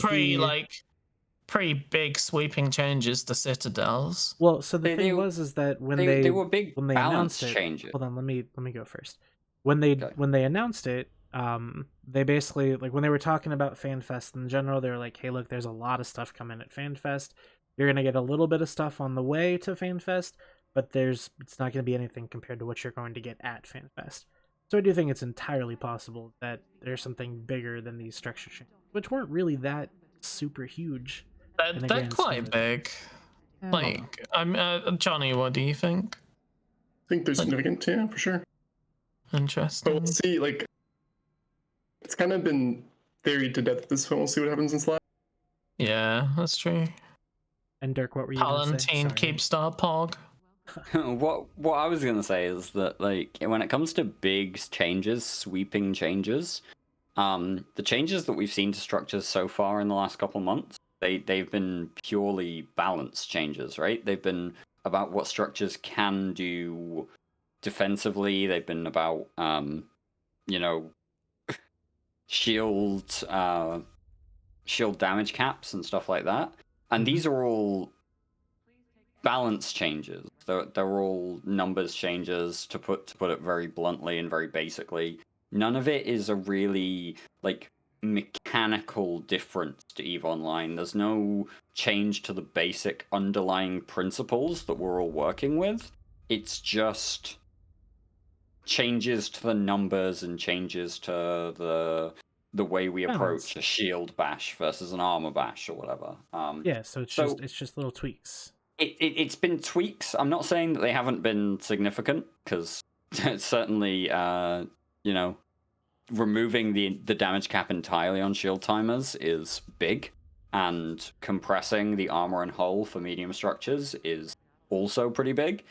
pretty big sweeping changes to citadels. Well, so the thing was that when they were big when they announced it, changes. Hold on, let me go first. When they announced it, they basically, like, when they were talking about FanFest in general, they were like, hey, look, there's a lot of stuff coming at FanFest. You're gonna get a little bit of stuff on the way to FanFest, but it's not gonna be anything compared to what you're going to get at FanFest. So I do think it's entirely possible that there's something bigger than these structure changes, which weren't really that super huge. They're quite big. Like, I'm Johnny, what do you think? I think they're significant, yeah, for sure. Interesting. But we'll see, like, it's kind of been theoried to death at this point. We'll see what happens in Slack. Yeah, that's true. And Dirk, what were you going to say? Palantine Keepstar Pog. What I was gonna say is that, like, when it comes to big changes, sweeping changes, the changes that we've seen to structures so far in the last couple months, they've been purely balance changes, right? They've been about what structures can do defensively. They've been about you know, shield damage caps and stuff like that. And these are all balance changes. They're all numbers changes, to put it very bluntly and very basically. None of it is a really, like, mechanical difference to EVE Online. There's no change to the basic underlying principles that we're all working with. It's just changes to the numbers and changes to the way we approach a shield bash versus an armor bash or whatever. Yeah, so it's just little tweaks. It's been tweaks. I'm not saying that they haven't been significant, because certainly, you know, removing the damage cap entirely on shield timers is big, and compressing the armor and hull for medium structures is also pretty big,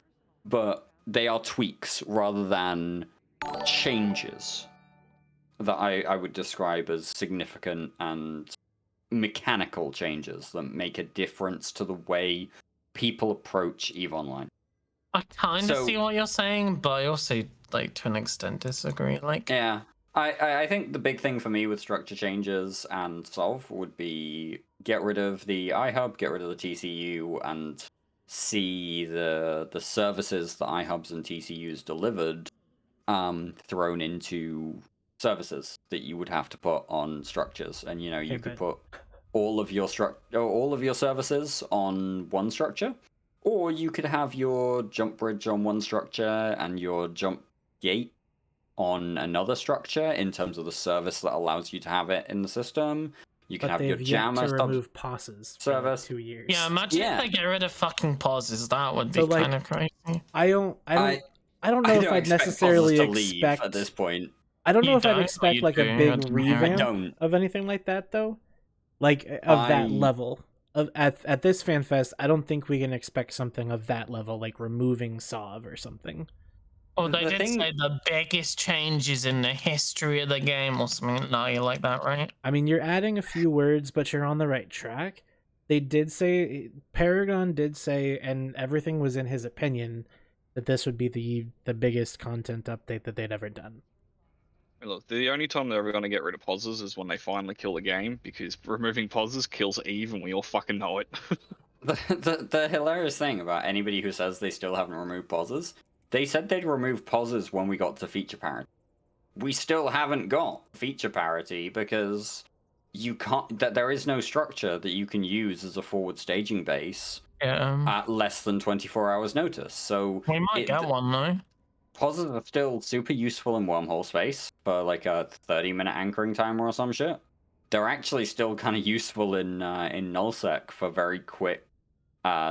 but they are tweaks rather than changes that I would describe as significant and mechanical changes that make a difference to the way people approach EVE Online. I kind of see what you're saying, but I also, like, to an extent disagree. Like, yeah, I think the big thing for me with structure changes and solve would be get rid of the iHub, get rid of the TCU, and see the services that iHubs and TCUs delivered thrown into services that you would have to put on structures. And, you know, you could put all of your services on one structure, or you could have your jump bridge on one structure and your jump gate on another structure in terms of the service that allows you to have it in the system. You can have your jammer to remove pauses service. For like 2 years. yeah, imagine if they get rid of fucking pauses. That would be kind of crazy. I don't know if I'd necessarily expect at this point. I don't know if I'd expect like a big revamp of anything like that, though. Like of that level. At this FanFest, I don't think we can expect something of that level, like removing SOV or something. Oh, they did say the biggest changes in the history of the game or something like that, right? I mean, you're adding a few words, but you're on the right track. They did say, Paragon did say, and everything was in his opinion, that this would be the biggest content update that they'd ever done. Look, the only time they're ever going to get rid of pauses is when they finally kill the game, because removing pauses kills EVE, and we all fucking know it. The hilarious thing about anybody who says they still haven't removed pauses, they said they'd remove pauses when we got to feature parity. We still haven't got feature parity because you can't. There is no structure that you can use as a forward staging base at less than 24 hours notice. So we might get one though. Pauses are still super useful in wormhole space for like a 30-minute anchoring timer or some shit. They're actually still kind of useful in nullsec for very quick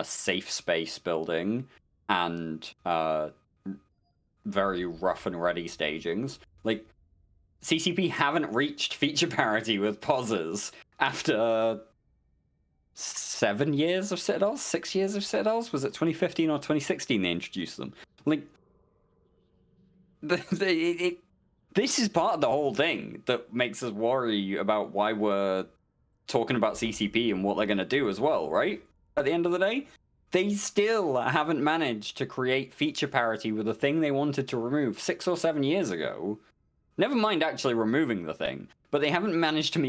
safe space building and very rough and ready stagings. Like, CCP haven't reached feature parity with pauses after 7 years of Citadels? 6 years of Citadels? Was it 2015 or 2016 they introduced them? Like, this is part of the whole thing that makes us worry about why we're talking about CCP and what they're going to do as well, right? At the end of the day, they still haven't managed to create feature parity with the thing they wanted to remove 6 or 7 years ago. Never mind actually removing the thing, but they haven't managed to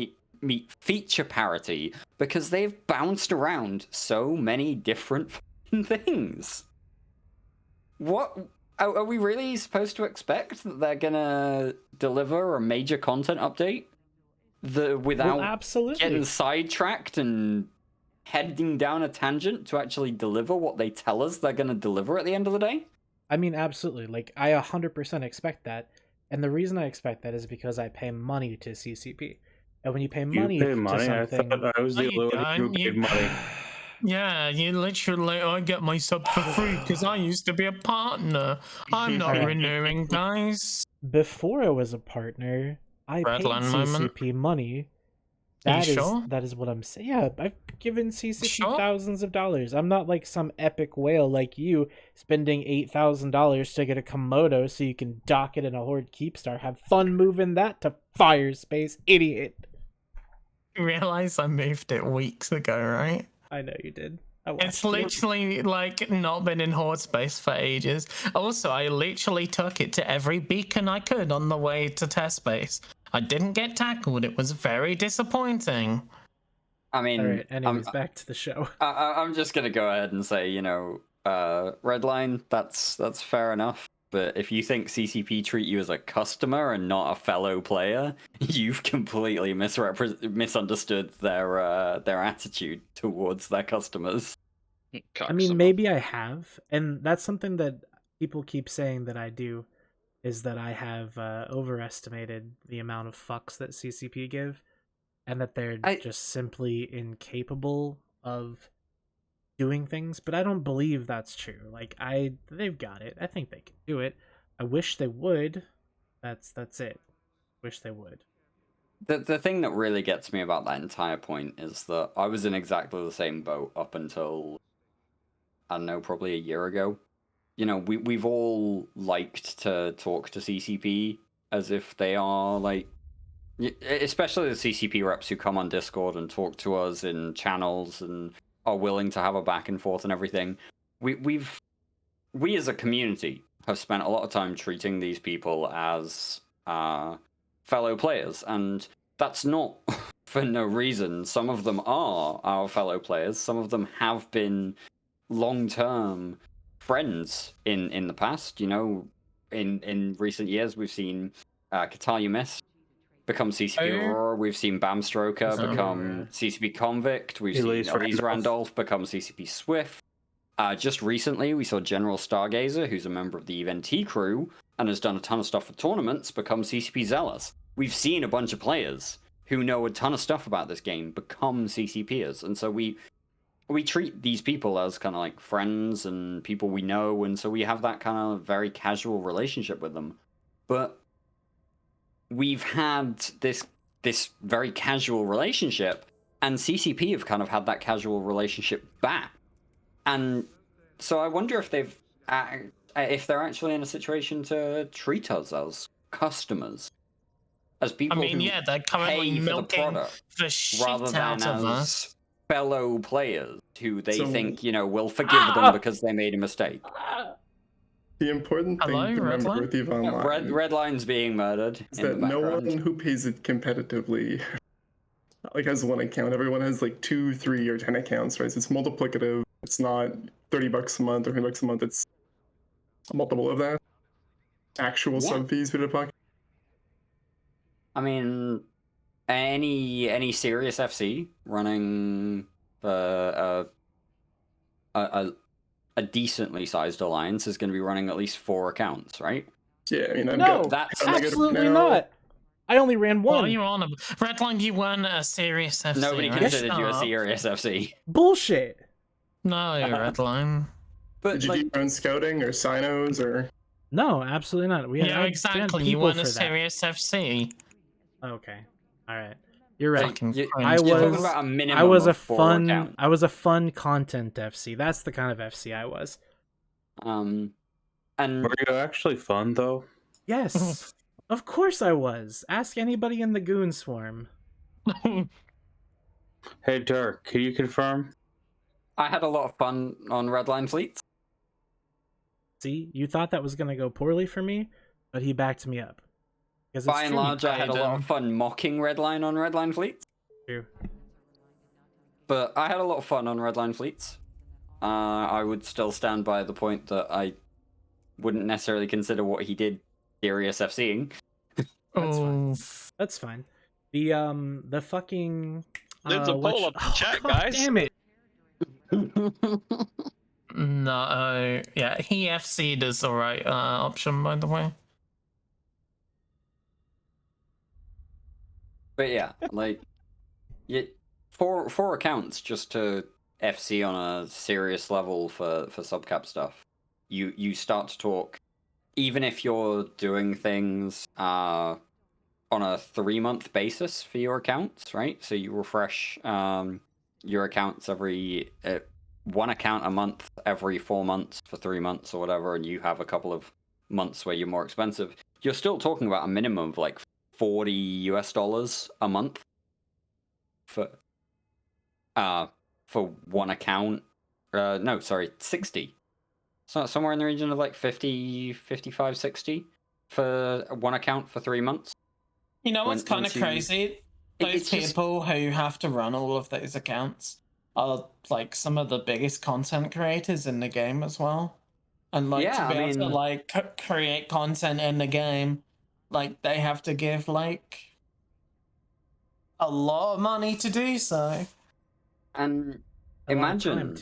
meet feature parity because they've bounced around so many different things. What? Are we really supposed to expect that they're gonna deliver a major content update without getting sidetracked and heading down a tangent to actually deliver what they tell us they're gonna deliver at the end of the day? I mean, absolutely. Like, I 100% expect that. And the reason I expect that is because I pay money to CCP. And when you pay money to something... I thought I was the only one who paid money. Yeah, you literally, I get my sub for free because I used to be a partner. I'm not Alright. renewing, guys. Before I was a partner, I paid Redline moment. CCP money. Are you sure? That is what I'm saying. Yeah, I've given CCP Sure. thousands of dollars. I'm not like some epic whale like you spending $8,000 to get a Komodo so you can dock it in a Horde Keepstar. Have fun moving that to Firespace, idiot. You realize I moved it weeks ago, right? I know you did. It's literally like not been in Horde space for ages. Also, I literally took it to every beacon I could on the way to test space. I didn't get tackled. It was very disappointing. I mean, Alright, anyways, back to the show. I'm just gonna go ahead and say, Redline, that's fair enough. But if you think CCP treat you as a customer and not a fellow player, you've completely misunderstood their attitude towards their customers. I mean, maybe I have, and that's something that people keep saying that I do, is that I have overestimated the amount of fucks that CCP give, and that they're just simply incapable of doing things. But I don't believe that's true. Like, they've got it. I think they can do it. I wish they would. That's it. Wish they would. The thing that really gets me about that entire point is that I was in exactly the same boat up until, I don't know, probably a year ago. We've all liked to talk to CCP as if they are like, especially the CCP reps who come on Discord and talk to us in channels and are willing to have a back and forth and everything. We as a community have spent a lot of time treating these people as fellow players, and that's not for no reason. Some of them are our fellow players. Some of them have been long-term friends in the past. In recent years, we've seen Catalia Mist become CCP Aurora. We've seen Bamstroker become CCP Convict. We've seen Elise Randolph become CCP Swift. Just recently, we saw General Stargazer, who's a member of the EVNT crew and has done a ton of stuff for tournaments, become CCP Zealous. We've seen a bunch of players who know a ton of stuff about this game become CCPers, and so we treat these people as kind of like friends and people we know, and so we have that kind of very casual relationship with them. But we've had this very casual relationship, and CCP have kind of had that casual relationship back. And so I wonder if they're actually in a situation to treat us as customers, as people they're currently pay for the milking product, the shit rather than out of as us. fellow players who they think will forgive them because they made a mistake. The important thing to remember with EVE Online, Redline's being murdered is that no one who pays it competitively like has one account. Everyone has like 2, 3, or 10 accounts, right? So it's multiplicative. It's not $30 a month or $20 a month. It's a multiple of that. Actual sub fees for the pocket. I mean, any serious FC running a decently sized alliance is going to be running at least 4 accounts, right? Yeah, I mean, that's absolutely not. I only ran one. Well, you're on a Redline. You weren't a serious FC. Nobody considered you a serious FC. Bullshit. No, you're Redline. But did you do your own scouting or sinos or? No, absolutely not. Exactly. You weren't a serious FC. Okay. All right. You're right. I was a fun content FC. That's the kind of FC I was. And were you actually fun though? Yes. Of course I was. Ask anybody in the Goon Swarm. Hey Dirk, can you confirm? I had a lot of fun on Redline fleets. See, you thought that was gonna go poorly for me, but he backed me up. By and large, I had a lot of fun mocking Redline on Redline fleets. True. But I had a lot of fun on Redline fleets. I would still stand by the point that I wouldn't necessarily consider what he did serious FCing. That's fine. That's fine. The fucking there's a poll up in chat, guys. Damn it. No, yeah, he FC'd is the right option, by the way. But yeah, like, four accounts just to FC on a serious level for subcap stuff, you start to talk, even if you're doing things on a 3-month basis for your accounts, right? So you refresh your accounts every one account a month every 4 months for 3 months or whatever, and you have a couple of months where you're more expensive. You're still talking about a minimum of like $40 a month for one account. No, sorry, 60. So somewhere in the region of like 50, 55, 60 for one account for 3 months. You know what's kind of crazy? Those people who have to run all of those accounts are like some of the biggest content creators in the game as well. And like to be able to like create content in the game, like they have to give like a lot of money to do so. And imagine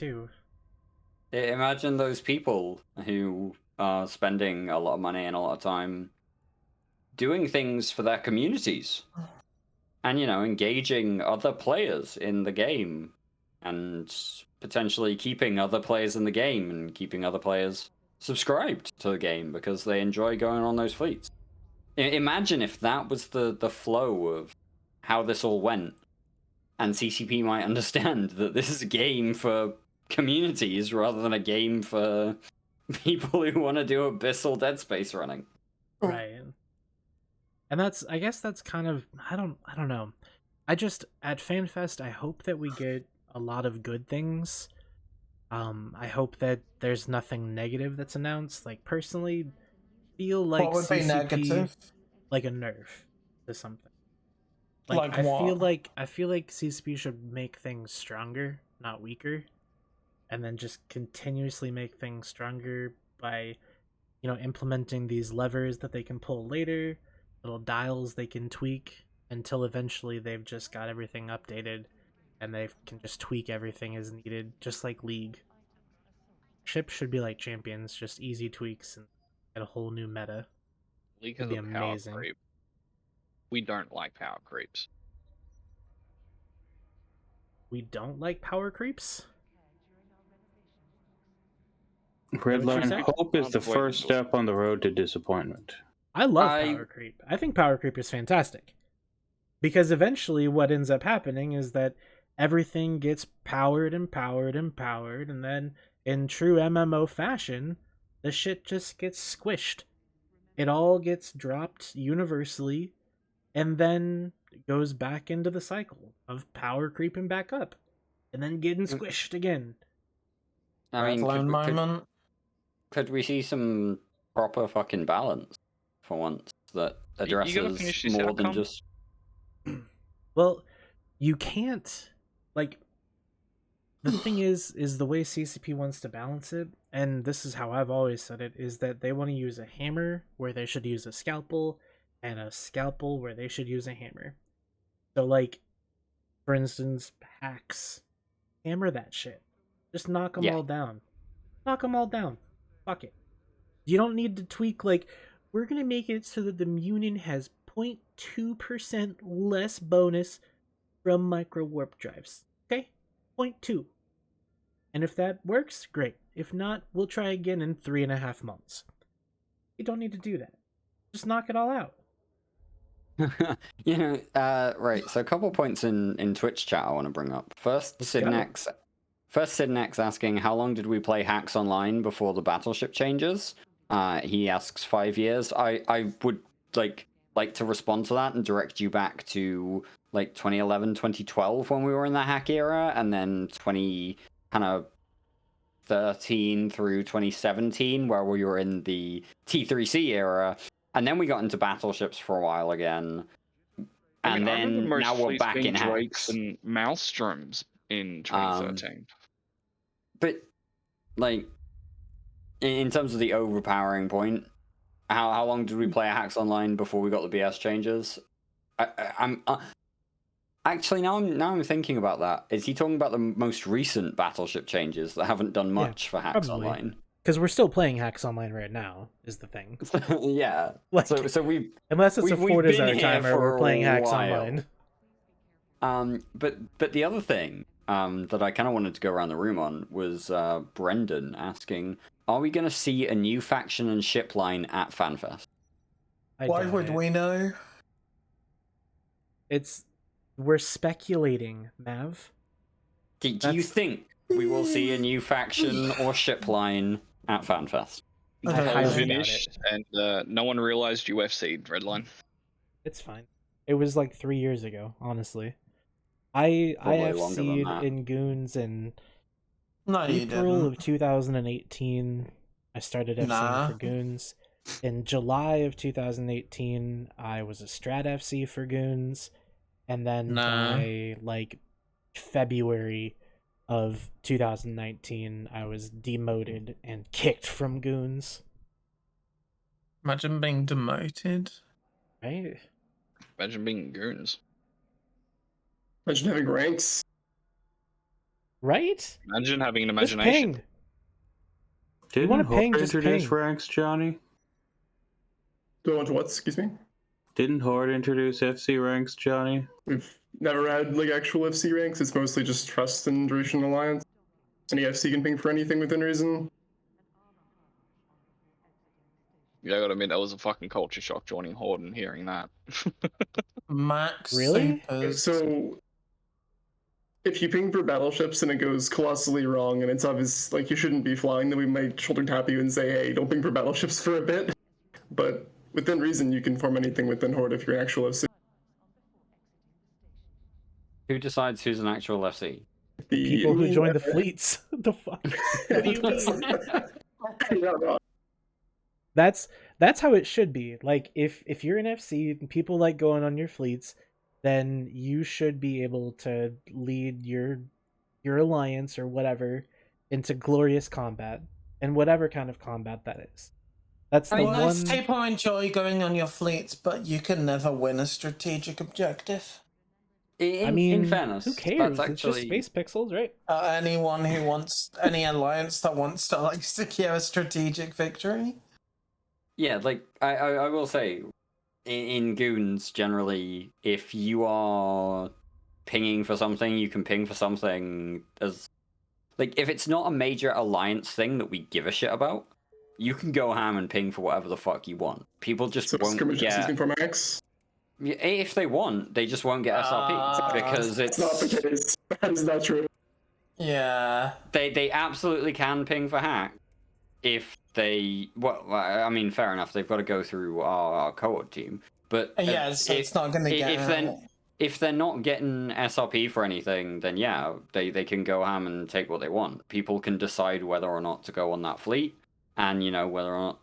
those people who are spending a lot of money and a lot of time doing things for their communities, and engaging other players in the game, and potentially keeping other players in the game and keeping other players subscribed to the game because they enjoy going on those fleets. Imagine if that was the flow of how this all went, and CCP might understand that this is a game for communities rather than a game for people who want to do Abyssal Dead Space running. Right. And I guess that's kind of, I don't know. At Fanfest, I hope that we get a lot of good things. I hope that there's nothing negative that's announced. Like, personally, feel like what would CCP, be negative? Like a nerf to something. Like I what? feel like CCP should make things stronger, not weaker, and then just continuously make things stronger by, implementing these levers that they can pull later, little dials they can tweak until eventually they've just got everything updated and they can just tweak everything as needed, just like League. Ships should be like Champions, just easy tweaks and get a whole new meta. League has a power creep. We don't like power creeps. We don't like power creeps? Redline, hope is the first step on the road to disappointment. I love power creep. I think power creep is fantastic. Because eventually what ends up happening is that everything gets powered and powered and powered, and then in true MMO fashion, the shit just gets squished. It all gets dropped universally, and then it goes back into the cycle of power creeping back up, and then getting squished again. I mean, could we see some proper fucking balance for once that addresses more than just... Well, you can't, like, the thing is the way CCP wants to balance it, and this is how I've always said it, is that they want to use a hammer where they should use a scalpel, and a scalpel where they should use a hammer. So, like, for instance, hacks. Hammer that shit. Just knock them all down. Knock them all down. Fuck it. You don't need to tweak, like, we're going to make it so that the Munin has 0.2% less bonus from micro warp drives. Okay? 0.2. And if that works, great. If not, we'll try again in 3.5 months. You don't need to do that. Just knock it all out. Right, so a couple points in Twitch chat I want to bring up. First, Sidnex asking, how long did we play Hacks Online before the battleship changes? He asks 5 years. I would like to respond to that and direct you back to like 2011, 2012 when we were in the hack era, and then 2013 through 2017 where we were in the T3C era, and then we got into battleships for a while again. And then now we're back in Hacks and Maelstroms in 2013. But like, in terms of the overpowering point, how long did we play Hacks Online before we got the BS changes? I'm actually now I'm thinking about that. Is he talking about the most recent battleship changes that haven't done much for Hacks Online? Because we're still playing Hacks Online right now, is the thing. Yeah. Like, so we unless it's a Fortizar timer, we're playing Hacks Online. But the other thing that I kind of wanted to go around the room on was Brendan asking, are we going to see a new faction and ship line at FanFest? Why would we know? We're speculating, Mav. Do you think we will see a new faction or ship line at FanFest? I highly doubt finished, and no one realized UFC'd Redline. It's fine. It was like 3 years ago, honestly. I FC'd in Goons in April of 2018. I started FC'ing for Goons. In July of 2018, I was a Strat FC for Goons. And then by like February of 2019, I was demoted and kicked from Goons. Imagine being demoted. Right? Imagine being Goons. Imagine having ranks. Right? Imagine having an imagination. Just ping. Didn't Horde introduce ranks, Johnny? Do I want to what? Excuse me? Didn't Horde introduce FC ranks, Johnny? We've never had like actual FC ranks. It's mostly just trust and duration alliance. Any FC can ping for anything within reason. Yeah, I gotta admit, that was a fucking culture shock joining Horde and hearing that. Max. Really? So, if you ping for battleships and it goes colossally wrong and it's obvious, like, you shouldn't be flying, then we might shoulder tap you and say, hey, don't ping for battleships for a bit. But within reason, you can form anything within Horde if you're an actual FC. Who decides who's an actual FC? The people who join the fleets. The fuck? What do you mean? That's how it should be. Like, if you're an FC and people like going on your fleets, then you should be able to lead your alliance or whatever into glorious combat, and whatever kind of combat that is. That's the one. Most people enjoy going on your fleets, but you can never win a strategic objective. In fairness, who cares? that's It's just actually... space pixels, right? Anyone who wants any alliance that wants to like secure a strategic victory. Yeah, like I will say, in Goons generally, if you are pinging for something, you can ping for something as like if it's not a major alliance thing that we give a shit about, you can go ham and ping for whatever the fuck you want. People just won't get. For Max? If they want, they just won't get SRP because it's not the case. That is not true. Yeah. They absolutely can ping for hack if they. Well, I mean, fair enough. They've got to go through our co-op team, but yeah, so it's not going to get. If they're not getting SRP for anything, then yeah, they can go ham and take what they want. People can decide whether or not to go on that fleet, and whether or not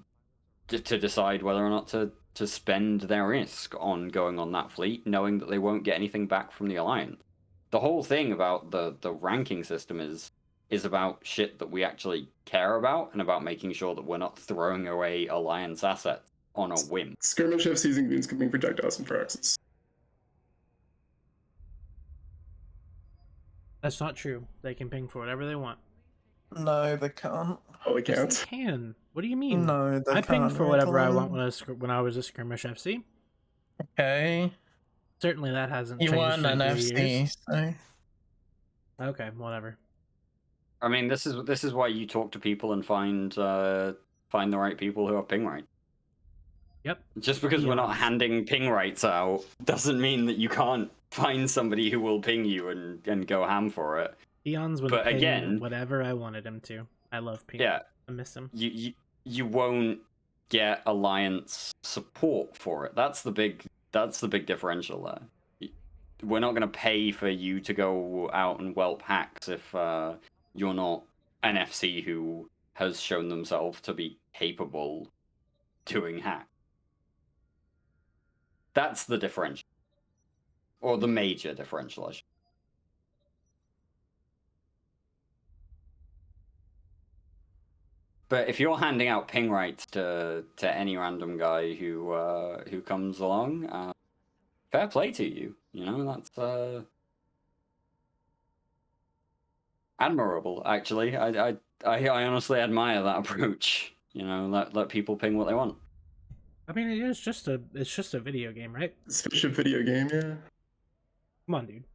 to decide whether or not to spend their risk on going on that fleet, knowing that they won't get anything back from the Alliance. The whole thing about the ranking system is about shit that we actually care about, and about making sure that we're not throwing away Alliance assets on a whim. Skirmish FCs and Goons can ping projectiles and for axes. That's not true. They can ping for whatever they want. No, they can't. Oh, they can't? Yes, they can. What do you mean? No, they I can't. pinged for whatever I want when I was a Skirmish FC. Okay. Certainly that hasn't you changed. You weren't an FC, years. so... Okay, whatever. I mean, this is why you talk to people and find the right people who are ping right. Yep. Just because we're not handing ping rights out doesn't mean that you can't find somebody who will ping you and go ham for it. Eons would ping again, whatever I wanted him to. I love ping. Yeah. I miss him. You won't get Alliance support for it. That's the big differential there. We're not going to pay for you to go out and whelp hacks if you're not an FC who has shown themselves to be capable doing hack. That's the differential. Or the major differential, I should. But if you're handing out ping rights to any random guy who comes along, fair play to you. That's admirable. Actually, I honestly admire that approach. Let people ping what they want. I mean, it's just a video game, right? It's a video game, yeah. Come on, dude.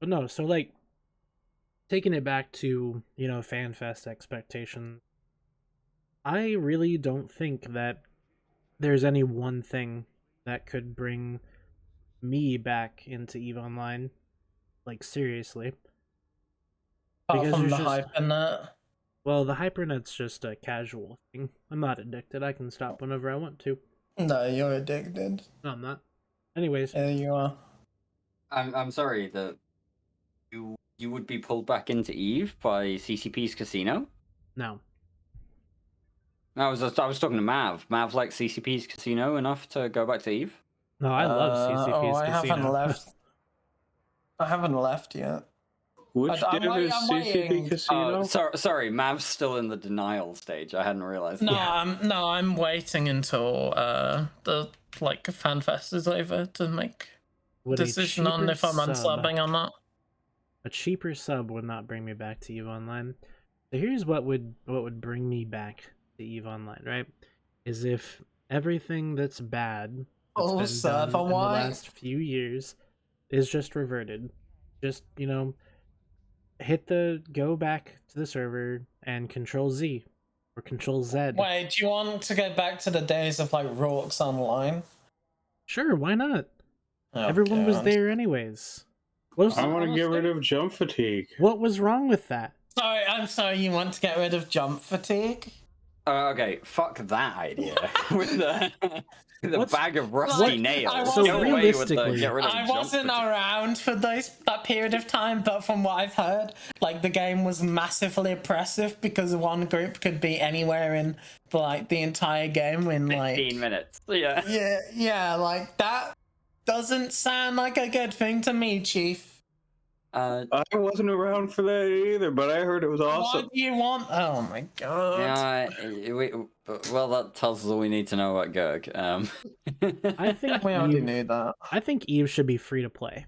But no, so like taking it back to, Fanfest expectations, I really don't think that there's any one thing that could bring me back into EVE Online. Like, seriously. Apart from the Hypernet. Well, the Hypernet's just a casual thing. I'm not addicted. I can stop whenever I want to. No, you're addicted. No, I'm not. Anyways. There you are. I'm sorry that you would be pulled back into EVE by CCP's casino? No. I was talking to Mav. Mav likes CCP's casino enough to go back to EVE? No, I love CCP's casino. Haven't left. I haven't left yet. Which div is CCP casino? Sorry, Mav's still in the denial stage. I hadn't realized. No, I'm waiting until the FanFest is over to make a decision on if I'm unsubbing or not. A cheaper sub would not bring me back to EVE Online. So here's what would bring me back to EVE Online, right? Is if everything that's bad that's been done in the last few years is just reverted. Just, go back to the server and Control Z or Control Z. Wait, do you want to go back to the days of Rorks Online? Sure, why not? Everyone was there anyways. I want to get rid of jump fatigue. What was wrong with that? I'm sorry, you want to get rid of jump fatigue? Okay, fuck that idea. With the bag of rusty nails. So realistically, I wasn't around for that period of time, but from what I've heard, the game was massively oppressive because one group could be anywhere in the entire game in 15 minutes. Yeah. Yeah, that doesn't sound like a good thing to me, Chief. I wasn't around for that either, but I heard it was awesome. What do you want? Oh my god. Well, that tells us all we need to know about Gurg. I think we already knew that. I think EVE should be free to play.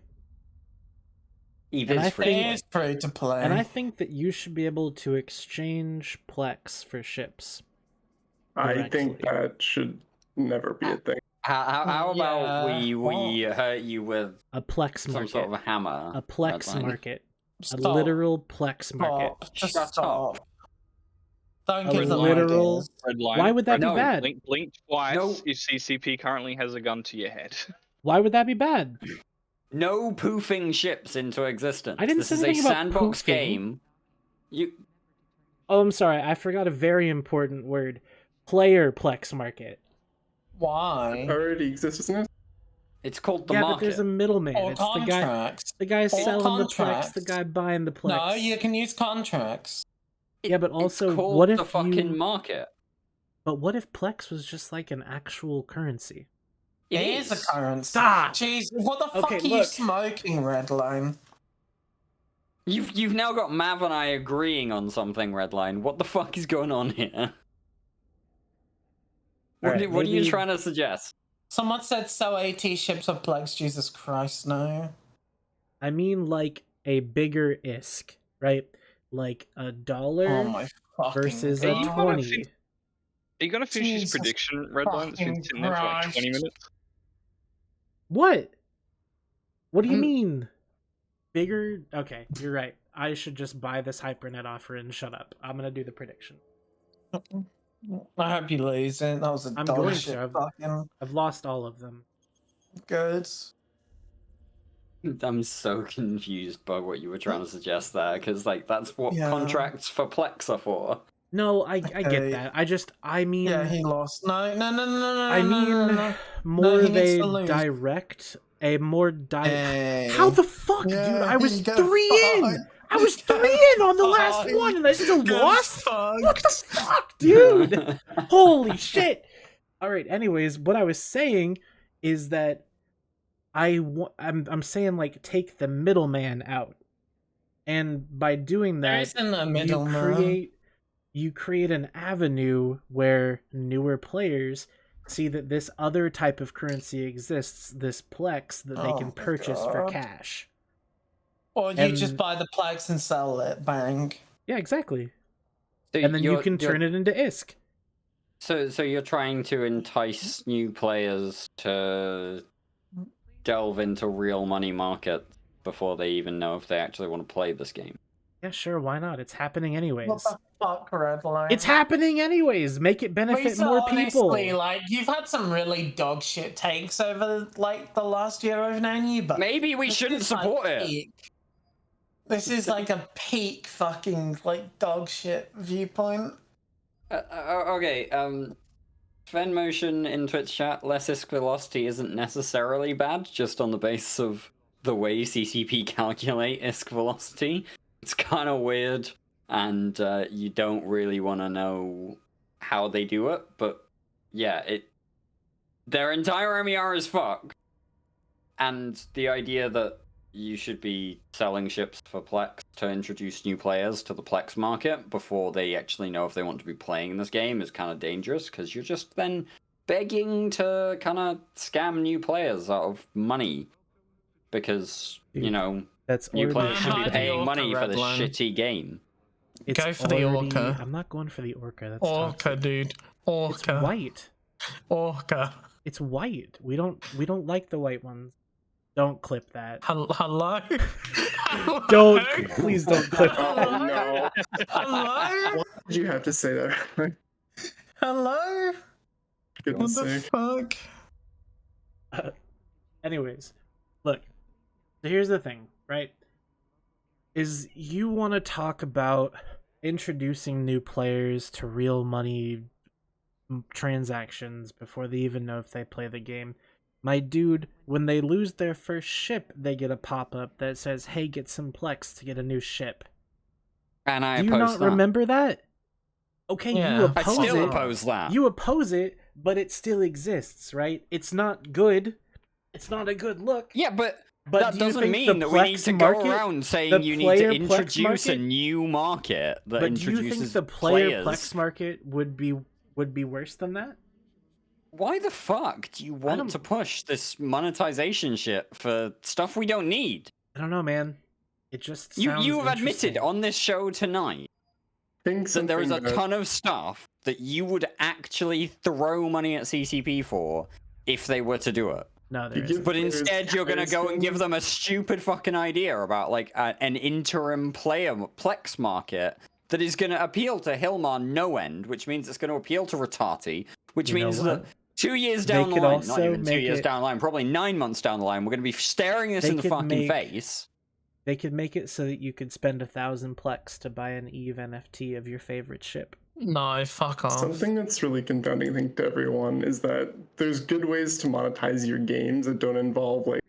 EVE is free to play. And I think that you should be able to exchange PLEX for ships. I think that should never be a thing. How about we hurt you with a PLEX market, some sort of a hammer? A PLEX market, a literal PLEX market. Just stop. Don't give them literal. Why would that be bad? Blink twice if CCP currently has a gun to your head. Why would that be bad? No poofing ships into existence. I didn't this say is anything a about sandbox poofing. game. Oh, I'm sorry. I forgot a very important word. Player PLEX market. Why? It already exists, isn't it? It's called the market. But there's a middleman. Or It's contracts. the guy selling the contracts. PLEX, the guy buying the PLEX. No, you can use contracts. Yeah, but also, it's called what if the fucking market? But what if PLEX was just like an actual currency? It is a currency. Stop! Jeez, what the fuck are you smoking, Redline? You've now got Mav and I agreeing on something, Redline. What the fuck is going on here? What are you trying to suggest? Someone said sell AT ships of PLEX. Jesus Christ, no. I mean, like a bigger ISK, right? Like $1 versus a 20. Are you gonna finish this prediction, Redline? It's been sitting there for like 20 minutes. What? What do you mean? Bigger? Okay, you're right. I should just buy this Hypernet offer and shut up. I'm gonna do the prediction. I hope you lose it. That was a I'm dog going shit to. fucking... I've lost all of them. Good. I'm so confused by what you were trying to suggest there, because that's what contracts for PLEX are for. No, I get that. I mean... Yeah, he lost. No. I mean, more they direct, a more direct... How the fuck, dude? I was 3 in! I was 3 in on the last one, and I still lost? What the fuck, dude? Holy shit! Alright, anyways, what I was saying is that I'm saying, like, take the middleman out. And by doing that, you create an avenue where newer players see that this other type of currency exists, this PLEX, that they can purchase for cash. Or you just buy the PLEX and sell it, bang. Yeah, exactly. So and then you can turn it into ISK. So you're trying to entice new players to delve into real money market before they even know if they actually want to play this game. Yeah, sure, why not? It's happening anyways. What the fuck, Redline? It's happening anyways. Make it benefit Lisa, more honestly, people. like, you've had some really dog shit takes over, like, the last year I've known you, but... Maybe we shouldn't support it. Peak. This is like a peak fucking, like, dog shit viewpoint. Okay, Sven Motion in Twitch chat, less ISK velocity isn't necessarily bad, just on the basis of the way CCP calculate ISK velocity. It's kind of weird, and you don't really want to know how they do it, but yeah, their entire MER is fucked, and the idea that you should be selling ships for PLEX to introduce new players to the PLEX market before they actually know if they want to be playing this game is kind of dangerous, because you're just then begging to kind of scam new players out of money, because, you know, new players should be paying money for this shitty game. Go for the Orca. I'm not going for the Orca. That's Orca, toxic. dude. Orca. It's white. Orca. It's white. We don't like the white ones. Don't clip that. Hello? Don't. Please don't clip that. Oh no. Hello? Why did you have to say that? Hello? Goodness What the sake. fuck? Anyways, look. So here's the thing, right? Is you want to talk about introducing new players to real money transactions before they even know if they play the game. My dude, when they lose their first ship, they get a pop-up that says, hey, get some Plex to get a new ship. And I Do you oppose not that. remember that? Okay, Yeah, you oppose I still it. oppose that. You oppose it, but it still exists, right? It's not good. It's not a good look. Yeah, but do that you doesn't think mean the that we need Plex to market- go around the saying you need player to Plex introduce a market- new market that But do you introduces think the player players. Plex market would be worse than that? Why the fuck do you want to push this monetization shit for stuff we don't need? I don't know, man. It just You sounds have admitted interesting. on this show tonight that there is a ton of stuff that you would actually throw money at CCP for if they were to do it. No, there give isn't. But players instead, you're going to go and give skins. them a stupid fucking idea about like an interim player Plex market that is going to appeal to Hilmar no end, which means it's going to appeal to Ratati, which You know means what? that 2 years They down the could line, also not even 2 make years it- down the line, probably 9 months down the line, we're going to be staring this They in the could fucking make- face. They could make it so that you could spend 1,000 Plex to buy an EVE NFT of your favorite ship. No, fuck off. Something that's really confounding, I think, to everyone is that there's good ways to monetize your games that don't involve like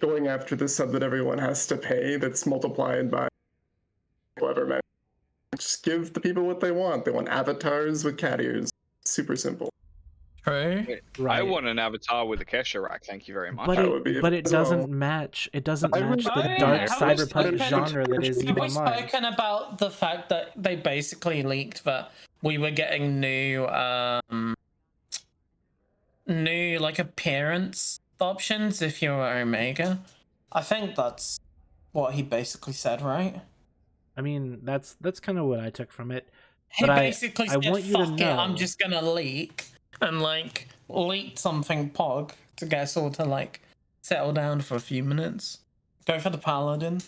going after the sub that everyone has to pay that's multiplied by whatever man. Just give the people what they want. They want avatars with cat ears. Super simple. True. I want an avatar with a Kesha rack, thank you very much. But That would be it as well. doesn't match. It doesn't I match the remember- dark Have we cyberpunk spoken- genre that is Have EVE we Online. spoken about the fact that they basically leaked that we were getting new like appearance options if you were Omega? I think that's what he basically said, right? I mean, that's kind of what I took from it. He But basically I said, want you to fuck it, I'm know- just gonna leak and like leak something pog to get us all to like settle down for a few minutes. Go for the paladin.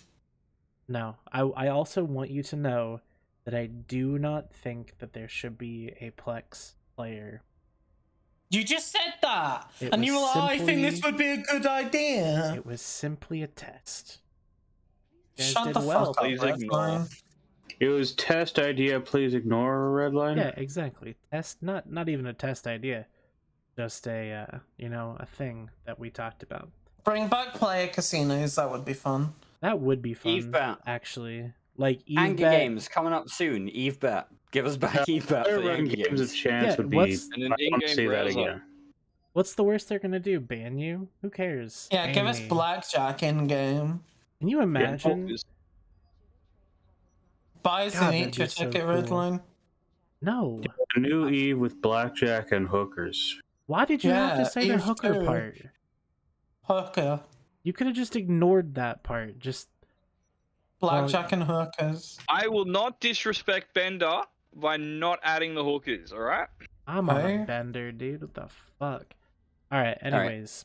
No, I also want you to know that I do not think that there should be a Plex player. You just said that, It and you were was like, I think this simply- would be a good idea. It was simply a test. You guys Shut did the well. fuck up, Please ignore. Redline. It was test idea, please ignore Redline. Yeah, exactly. Test, not even a test idea, just a a thing that we talked about. Bring back player casinos, that would be fun. That would be fun, EveBet. actually. Like Anger EveBet. Games coming up soon. EveBet. Give us back EveBet for the Run Anger games of Games. chance Yeah, would be. what's- And an I want to in-game see that browser. again. What's the worst they're gonna do? Ban you? Who cares? Yeah, Ban give us me. blackjack in game. Can you imagine? Focus. Buy us God, an that'd each be a so ticket, cool. Redline. No. A new Eve with blackjack and hookers. Why did you have Yeah, to say the Eve hooker too. part? Hooker. You could have just ignored that part. Just Blackjack and hookers. I will not disrespect Bender by not adding the hookers, alright? I'm on Hey. a bender, dude. What the fuck? All right. Anyways,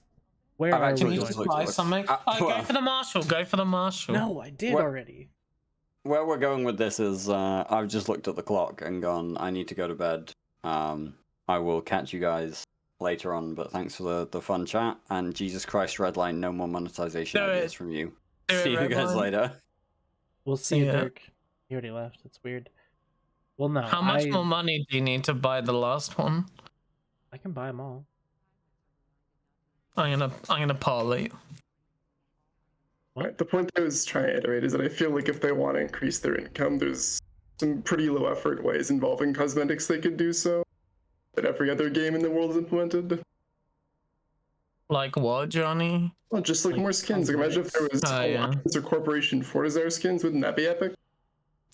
Where I've are actually we Can you just going? just looked buy at something? Go for the Marshall. Go for the Marshall. No, I did What? already. Where we're going with this is, I've just looked at the clock and gone, I need to go to bed. I will catch you guys later on, but thanks for the fun chat, and Jesus Christ, Redline, no more monetization ideas from you. See you guys later. We'll see you, Dirk. He already left. It's weird. Well, no. How much more money do you need to buy the last one? I can buy them all. I'm gonna parlay. Right, the point I was trying to iterate is that I feel like if they want to increase their income, there's some pretty low effort ways involving cosmetics they could do so that every other game in the world is implemented. Like what, Johnny? Well, just like more skins. Like, imagine if there was Alliance or Corporation Forza skins, wouldn't that be epic?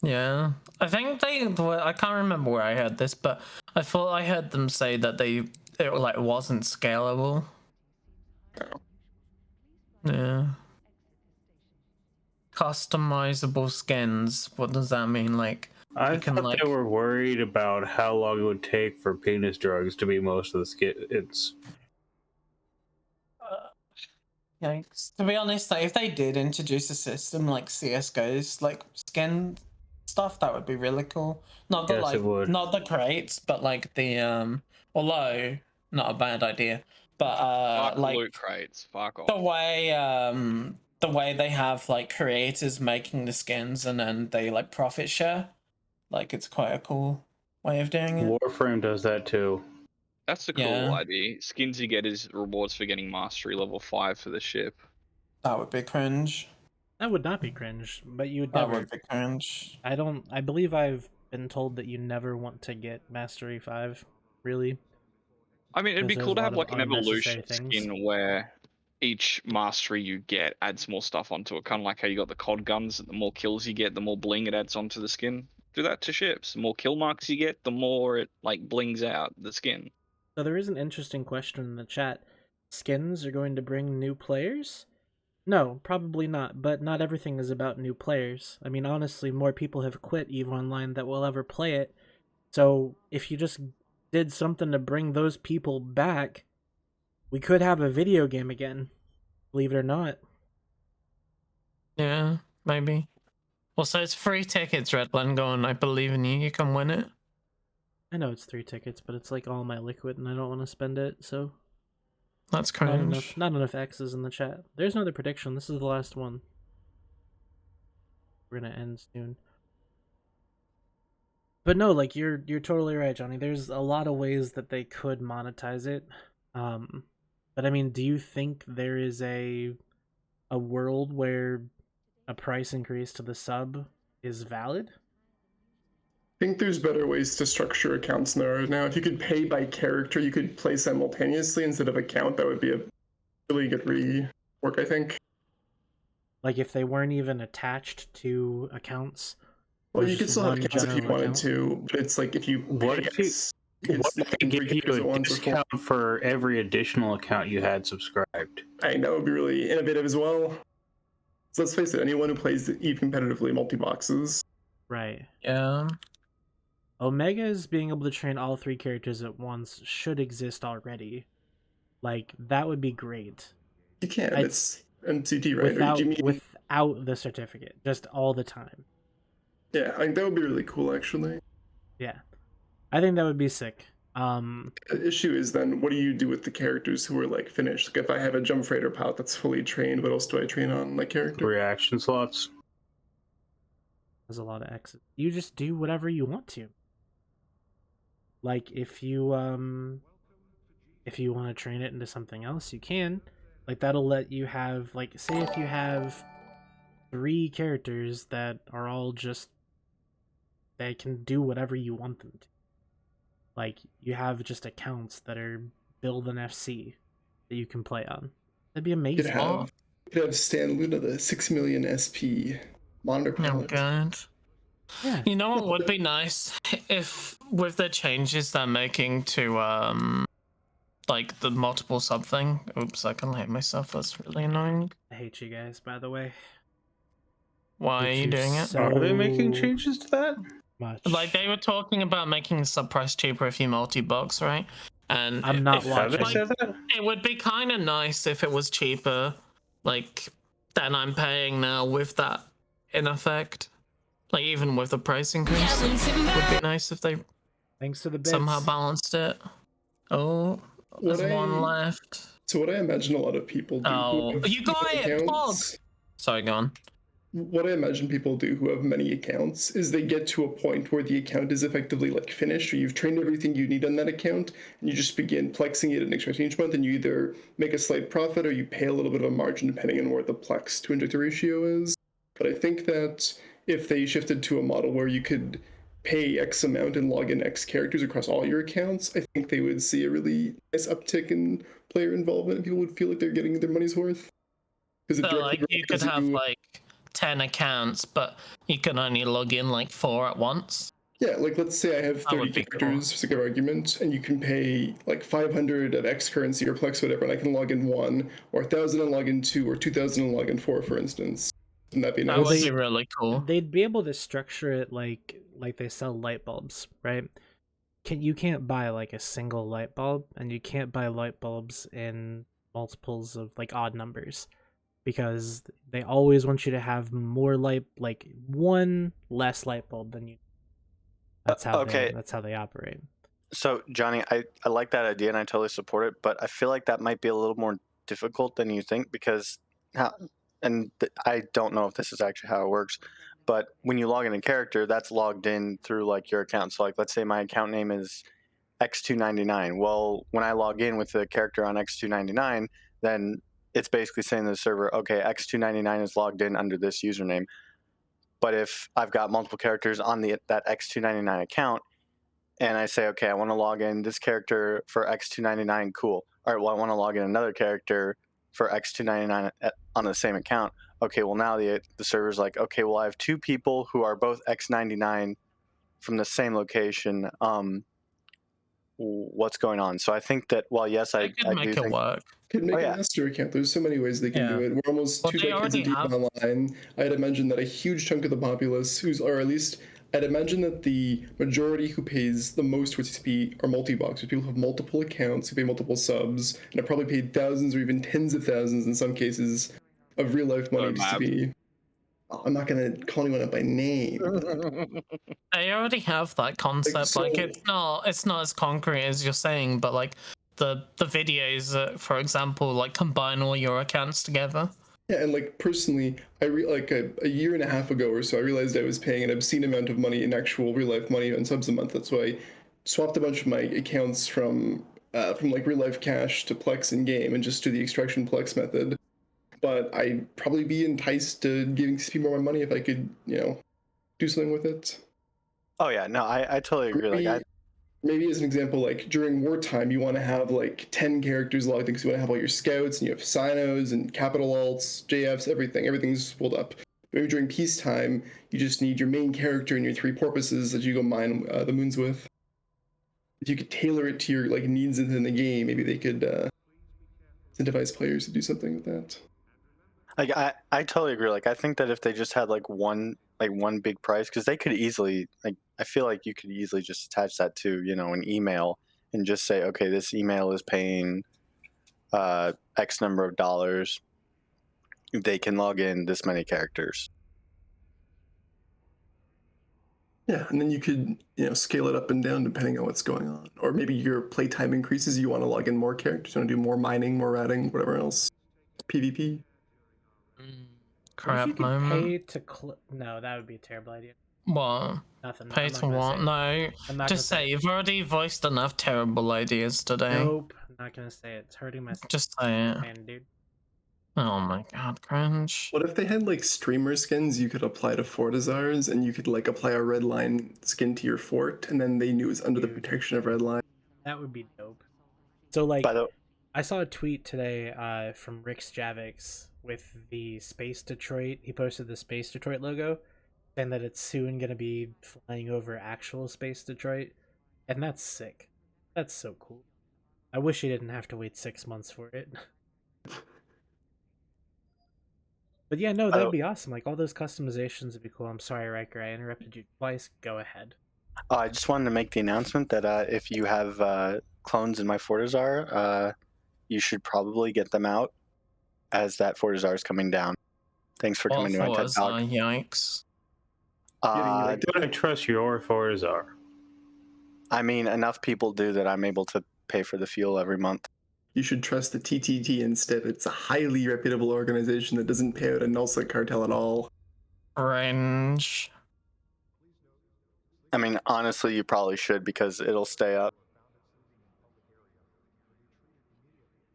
Yeah, I think I can't remember where I heard this, but I thought I heard them say that it like wasn't scalable. Oh. Yeah. Customizable skins. What does that mean? Like, I thought they were worried about how long it would take for penis drugs to be most of the skins. Yikes. To be honest, like, if they did introduce a system like CS:GO's like skin stuff, that would be really cool. Not the not the crates, but like the although not a bad idea. But Fuck like loot crates. Fuck off. the way they have like creators making the skins and then they like profit share, like it's quite a cool way of doing it. Warframe does that too. That's a cool idea. Skins you get is rewards for getting mastery level 5 for the ship. That would be cringe. That would not be cringe, but you would That never. would be cringe. I believe I've been told that you never want to get Mastery 5, really. I mean, it'd be cool to have like an unnecessary evolution things. skin where each mastery you get adds more stuff onto it. Kind of like how you got the COD guns, the more kills you get, the more bling it adds onto the skin. Do that to ships. The more kill marks you get, the more it like blings out the skin. So there is an interesting question in the chat. Skins are going to bring new players? No, probably not, but not everything is about new players. I mean, honestly, more people have quit EVE Online that will ever play it. So if you just did something to bring those people back, we could have a video game again. Believe it or not. Yeah, maybe. Well, so it's free tickets, Redland. Go on, I believe in you. You can win it. I know it's 3 tickets, but it's like all my liquid and I don't want to spend it, so... That's cringe. Not enough X's in the chat. There's another prediction. This is the last one. We're gonna end soon. But no, like, you're totally right, Johnny. There's a lot of ways that they could monetize it. But I mean, do you think there is a world where a price increase to the sub is valid? I think there's better ways to structure accounts now. If you could pay by character, you could play simultaneously instead of account. That would be a really good rework, I think. Like if they weren't even attached to accounts. Well, you could still have accounts if you wanted to, but it's like if you What if they give you a discount for every additional account you had subscribed? I know, it would be really innovative as well. So let's face it, anyone who plays EVE competitively multi-boxes. Right. Yeah. Omega's being able to train all 3 characters at once should exist already. Like, that would be great. You can. It's MCT, right? Without the certificate. Just all the time. Yeah, I think that would be really cool, actually. Yeah. I think that would be sick. The issue is then, what do you do with the characters who are, like, finished? Like, if I have a Jump Freighter pilot that's fully trained, what else do I train on that character? Reaction slots. There's a lot of X's. You just do whatever you want to. Like, if you want to train it into something else, you can. Like, that'll let you have, like, say if you have 3 characters that are all just, they can do whatever you want them to. Like, you have just accounts that are build an FC that you can play on. That'd be amazing. You could have Stan Luna, the 6 million SP monitor pilot. Oh, God. Yeah. You know what would be nice? If, with the changes they're making to, like, the multiple sub thing. Oops, I can hate myself. That's really annoying. I hate you guys, by the way. Why are you doing it? Are they making changes to that? Much. Like, they were talking about making the sub price cheaper if you multi-box, right? And I'm not watching. like, it would be kind of nice if it was cheaper, like, than I'm paying now with that in effect. Like, even with the price increase, it would be nice if they Thanks to the bits. somehow balanced it. Oh, there's one left. So what I imagine a lot of people do. Oh, you got it, Pog! Sorry, go on. What I imagine people do who have many accounts is they get to a point where the account is effectively like finished, or you've trained everything you need on that account, and you just begin plexing it and extracting each month, and you either make a slight profit or you pay a little bit of a margin depending on where the plex to injector ratio is. But I think that if they shifted to a model where you could pay X amount and log in X characters across all your accounts, I think they would see a really nice uptick in player involvement, and people would feel like they're getting their money's worth. So, like, you could have like 10 accounts, but you can only log in like 4 at once. Yeah, like let's say I have 30 characters for sake of argument, and you can pay like 500 of X currency or Plex, whatever, and I can log in 1, or 1,000 and log in 2, or 2,000 and log in 4, for instance. Wouldn't that be nice? That would be really cool. They'd be able to structure it like they sell light bulbs, right? You can't buy like a single light bulb, and you can't buy light bulbs in multiples of like odd numbers, because they always want you to have more like one less light bulb than you. That's how that's how they operate. So Johnny, I like that idea and I totally support it, but I feel like that might be a little more difficult than you think, because I don't know if this is actually how it works, but when you log in a character, that's logged in through like your account. So like, let's say my account name is X299. Well, when I log in with the character on X299, then it's basically saying to the server, okay, X299 is logged in under this username. But if I've got multiple characters on that X299 account, and I say, okay, I want to log in this character for X299, cool. All right, well, I want to log in another character for X299 on the same account. Okay, well, now the server's like, okay, well, I have 2 people who are both X99 from the same location. What's going on? So I think that, well, yes, I can make it work. Could make a master account. There's so many ways they can do it. We're almost 2 decades deep online. I'd imagine that a huge chunk of the populace, or at least I'd imagine that the majority who pays the most with CCP are multi-boxers. People who have multiple accounts, who pay multiple subs, and have probably paid thousands or even tens of thousands in some cases of real-life money to CCP. I'm not going to call anyone out by name. I already have that concept. Like, it's not as concrete as you're saying, but like the videos that, for example, like combine all your accounts together. Yeah, and like personally, like a year and a half ago or so, I realized I was paying an obscene amount of money in actual real life money on subs a month. That's why I swapped a bunch of my accounts from like real life cash to Plex in game and just do the extraction Plex method. But I'd probably be enticed to giving CCP more of my money if I could, do something with it. Oh yeah, no, I totally agree. Maybe as an example, like during wartime, you want to have like 10 characters logged in because you want to have all your scouts and you have Sinos and capital alts, JFs, everything. Everything's pulled up. Maybe during peacetime, you just need your main character and your 3 porpoises that you go mine the moons with. If you could tailor it to your like needs within the game, maybe they could incentivize players to do something with that. Like I totally agree. Like I think that if they just had like one big price, because they could easily, like, I feel like you could easily just attach that to an email and just say, okay, this email is paying X number of dollars. They can log in this many characters. Yeah, and then you could scale it up and down depending on what's going on, or maybe your playtime increases. You want to log in more characters, you want to do more mining, more ratting, whatever else. PvP. Crap if you moment. Pay to no, that would be a terrible idea. What? Nothing. Pay to what? No. Just say you've already voiced enough terrible ideas today. Nope. I'm not gonna say it. It's hurting my. Just say it. Man, dude. Oh my god, cringe. What if they had like streamer skins you could apply to Fortizars, and you could like apply a Redline skin to your fort, and then they knew it was under the protection of Redline? That would be dope. So like, I saw a tweet today from Rick Javix with the Space Detroit. He posted the Space Detroit logo, saying that it's soon gonna be flying over actual Space Detroit, and that's sick. That's so cool. I wish he didn't have to wait 6 months for it. But yeah, no, that'd be awesome. Like all those customizations would be cool. I'm sorry, Riker, I interrupted you twice. Go ahead. I just wanted to make the announcement that if you have clones in my Fortizar, you should probably get them out as that Fortizar is coming down. Thanks for coming to my TED Talk. Yikes. Did I trust your Fortizar? I mean, enough people do that I'm able to pay for the fuel every month. You should trust the TTT instead. It's a highly reputable organization that doesn't pay out a nullsec cartel at all. Cringe. I mean, honestly, you probably should because it'll stay up.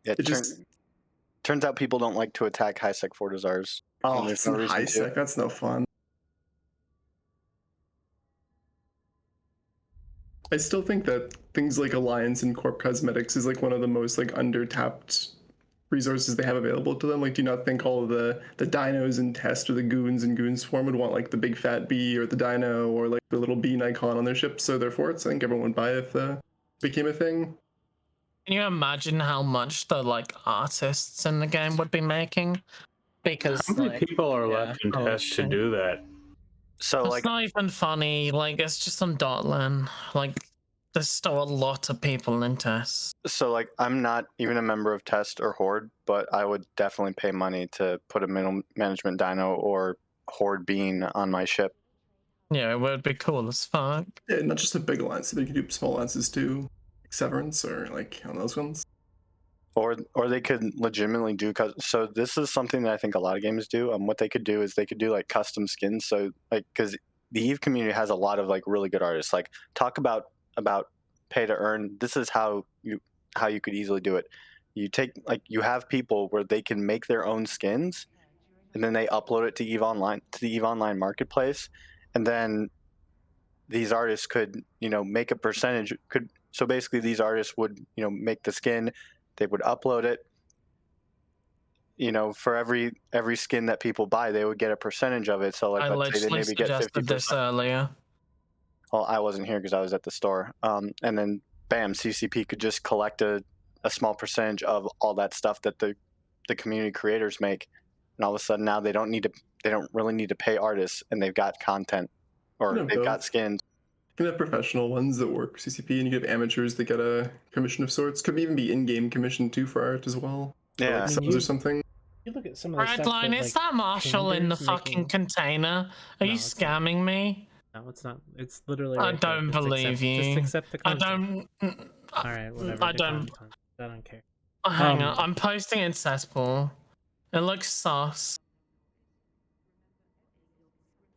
It turns out people don't like to attack high-sec Fortizars. Oh, it's no high-sec. That's no fun. I still think that things like Alliance and Corp Cosmetics is like one of the most like under-tapped resources they have available to them. Like, do you not think all of the dinos in Test or the goons in Goon Swarm would want like the big fat bee or the dino or like the little bean icon on their ships or their forts? I think everyone would buy if became a thing. Can you imagine how much the like artists in the game would be making? Because how many people are left in Test to do that? So it's not even funny. Like it's just on Dotlan. Like there's still a lot of people in Test. So like I'm not even a member of Test or Horde, but I would definitely pay money to put a middle management dino or Horde bean on my ship. Yeah, it would be cool as fuck. Yeah, not just a big alliance. They could do small alliances too, like Severance or like on those ones. Or they could legitimately do so this is something that I think a lot of games do. What they could do is they could do like custom skins. So like because the EVE community has a lot of like really good artists. Like talk about pay to earn. This is how you could easily do it. You take like you have people where they can make their own skins, and then they upload it to EVE Online to the EVE Online marketplace, and then these artists could make a percentage. So basically these artists would make the skin. They would upload it. For every skin that people buy, they would get a percentage of it. So like, let's say they maybe get 50%. This earlier. Well, I wasn't here because I was at the store. And then, bam, CCP could just collect a small percentage of all that stuff that the community creators make, and all of a sudden now they don't really need to pay artists, and they've got content, or they've got skins. You can have professional ones that work CCP, and you can have amateurs that get a commission of sorts. Could even be in-game commission too for art as well. Yeah, like subs or something. You look at some of the stuff Redline, that, is that Marshall in the fucking container? Are you scamming me? No, it's not. It's literally. I Right don't believe you. Just accept the content. I don't. All right, whatever. I don't. I don't care. Hang on, I'm posting in cesspool. It looks sus.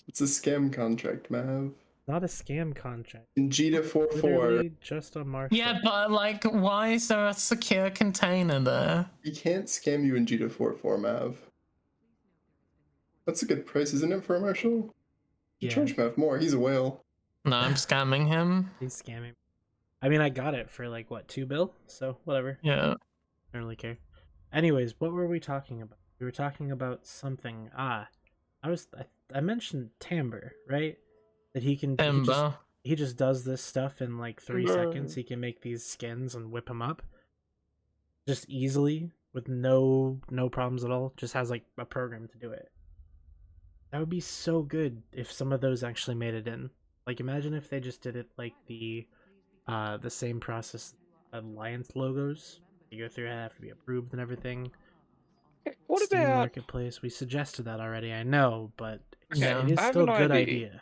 It's a scam contract, Mav. Not a scam contract. In Jita 4.4. Just a Marshall. Yeah, but like, why is there a secure container there? You can't scam you in Jita 4.4, Mav. That's a good price, isn't it, for a Marshall? You charge Mav more. He's a whale. No, I'm scamming him. He's scamming. I mean, I got it for like what, $2 bill? So whatever. Yeah. I don't really care. Anyways, what were we talking about? We were talking about something. I mentioned Timbre, right? That he can. He just does this stuff in like 3 seconds. He can make these skins and whip them up, just easily with no problems at all. Just has like a program to do it. That would be so good if some of those actually made it in. Like, imagine if they just did it like the same process Alliance logos. You go through it, have to be approved and everything. What Steam about Marketplace? We suggested that already, I know, but Okay, it is I have still a an good idea. idea.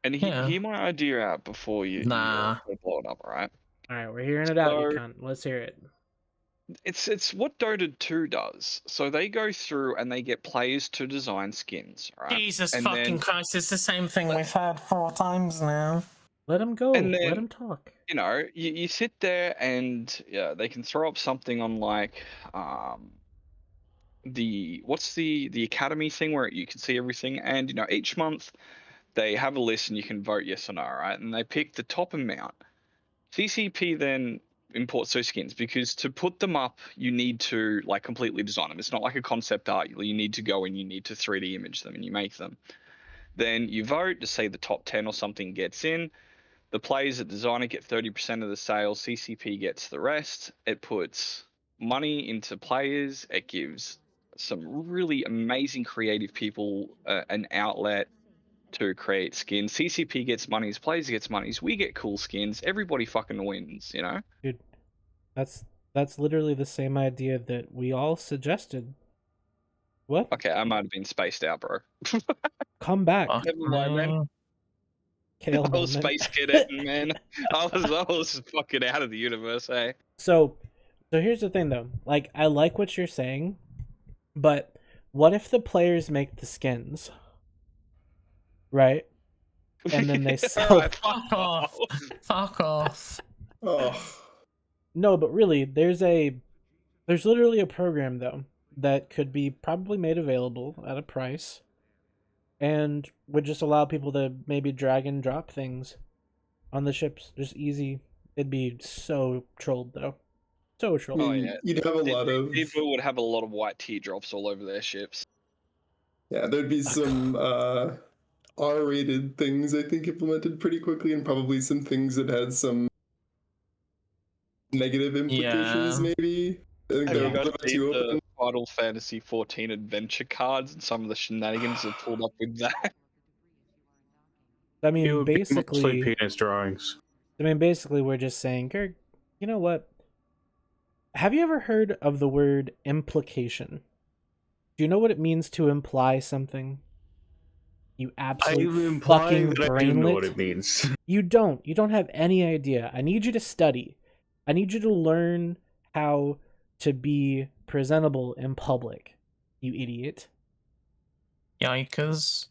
And hear my idea out before you blow it up, alright? Alright, we're hearing it out, you cunt. Let's hear it. It's what Dota 2 does. So they go through and they get players to design skins, right? Jesus and fucking Christ, it's the same thing we've had 4 times now. Let him go. And then, let him talk. You sit there and they can throw up something on like what's the academy thing where you can see everything, and each month they have a list and you can vote yes or no, right? And they pick the top amount. CCP then imports those skins because to put them up you need to like completely design them. It's not like a concept art. You need to go and you need to 3D image them and you make them. Then you vote to say the top 10 or something gets in. The players that design it get 30% of the sales. CCP gets the rest. It puts money into players. It gives some really amazing creative people an outlet. to create skins. CCP gets monies, players gets monies, we get cool skins, everybody fucking wins, you know? Dude, that's literally the same idea that we all suggested. What? Okay, I might have been spaced out, bro. Come back. Never mind, man. Kale I was moment. space cadet, man. I was fucking out of the universe, eh? So here's the thing though. Like, I like what you're saying, but what if the players make the skins? Right? And then they sell. Alright, Fuck off. Fuck off. Oh, No, but really, there's literally a program though that could be probably made available at a price, and would just allow people to maybe drag and drop things on the ships. Just easy. It'd be so trolled though. So trolled. Oh yeah, you'd have a lot of people would have a lot of white teardrops all over their ships. yeah. There'd be some R-rated things I think implemented pretty quickly, and probably some things that had some negative implications. Yeah. Maybe I think Have they're you guys a bit seen too the open. Final Fantasy 14 adventure cards and some of the shenanigans that pulled up with that? I It mean, would be mostly basically, penis drawings. we're just saying, Kirk, you know what? Have you ever heard of the word implication? Do you know what it means to imply something? You absolute fucking that I do know what brainlet. it means. You don't. You don't have any idea. I need you to study. I need you to learn how to be presentable in public. You idiot. Yikers.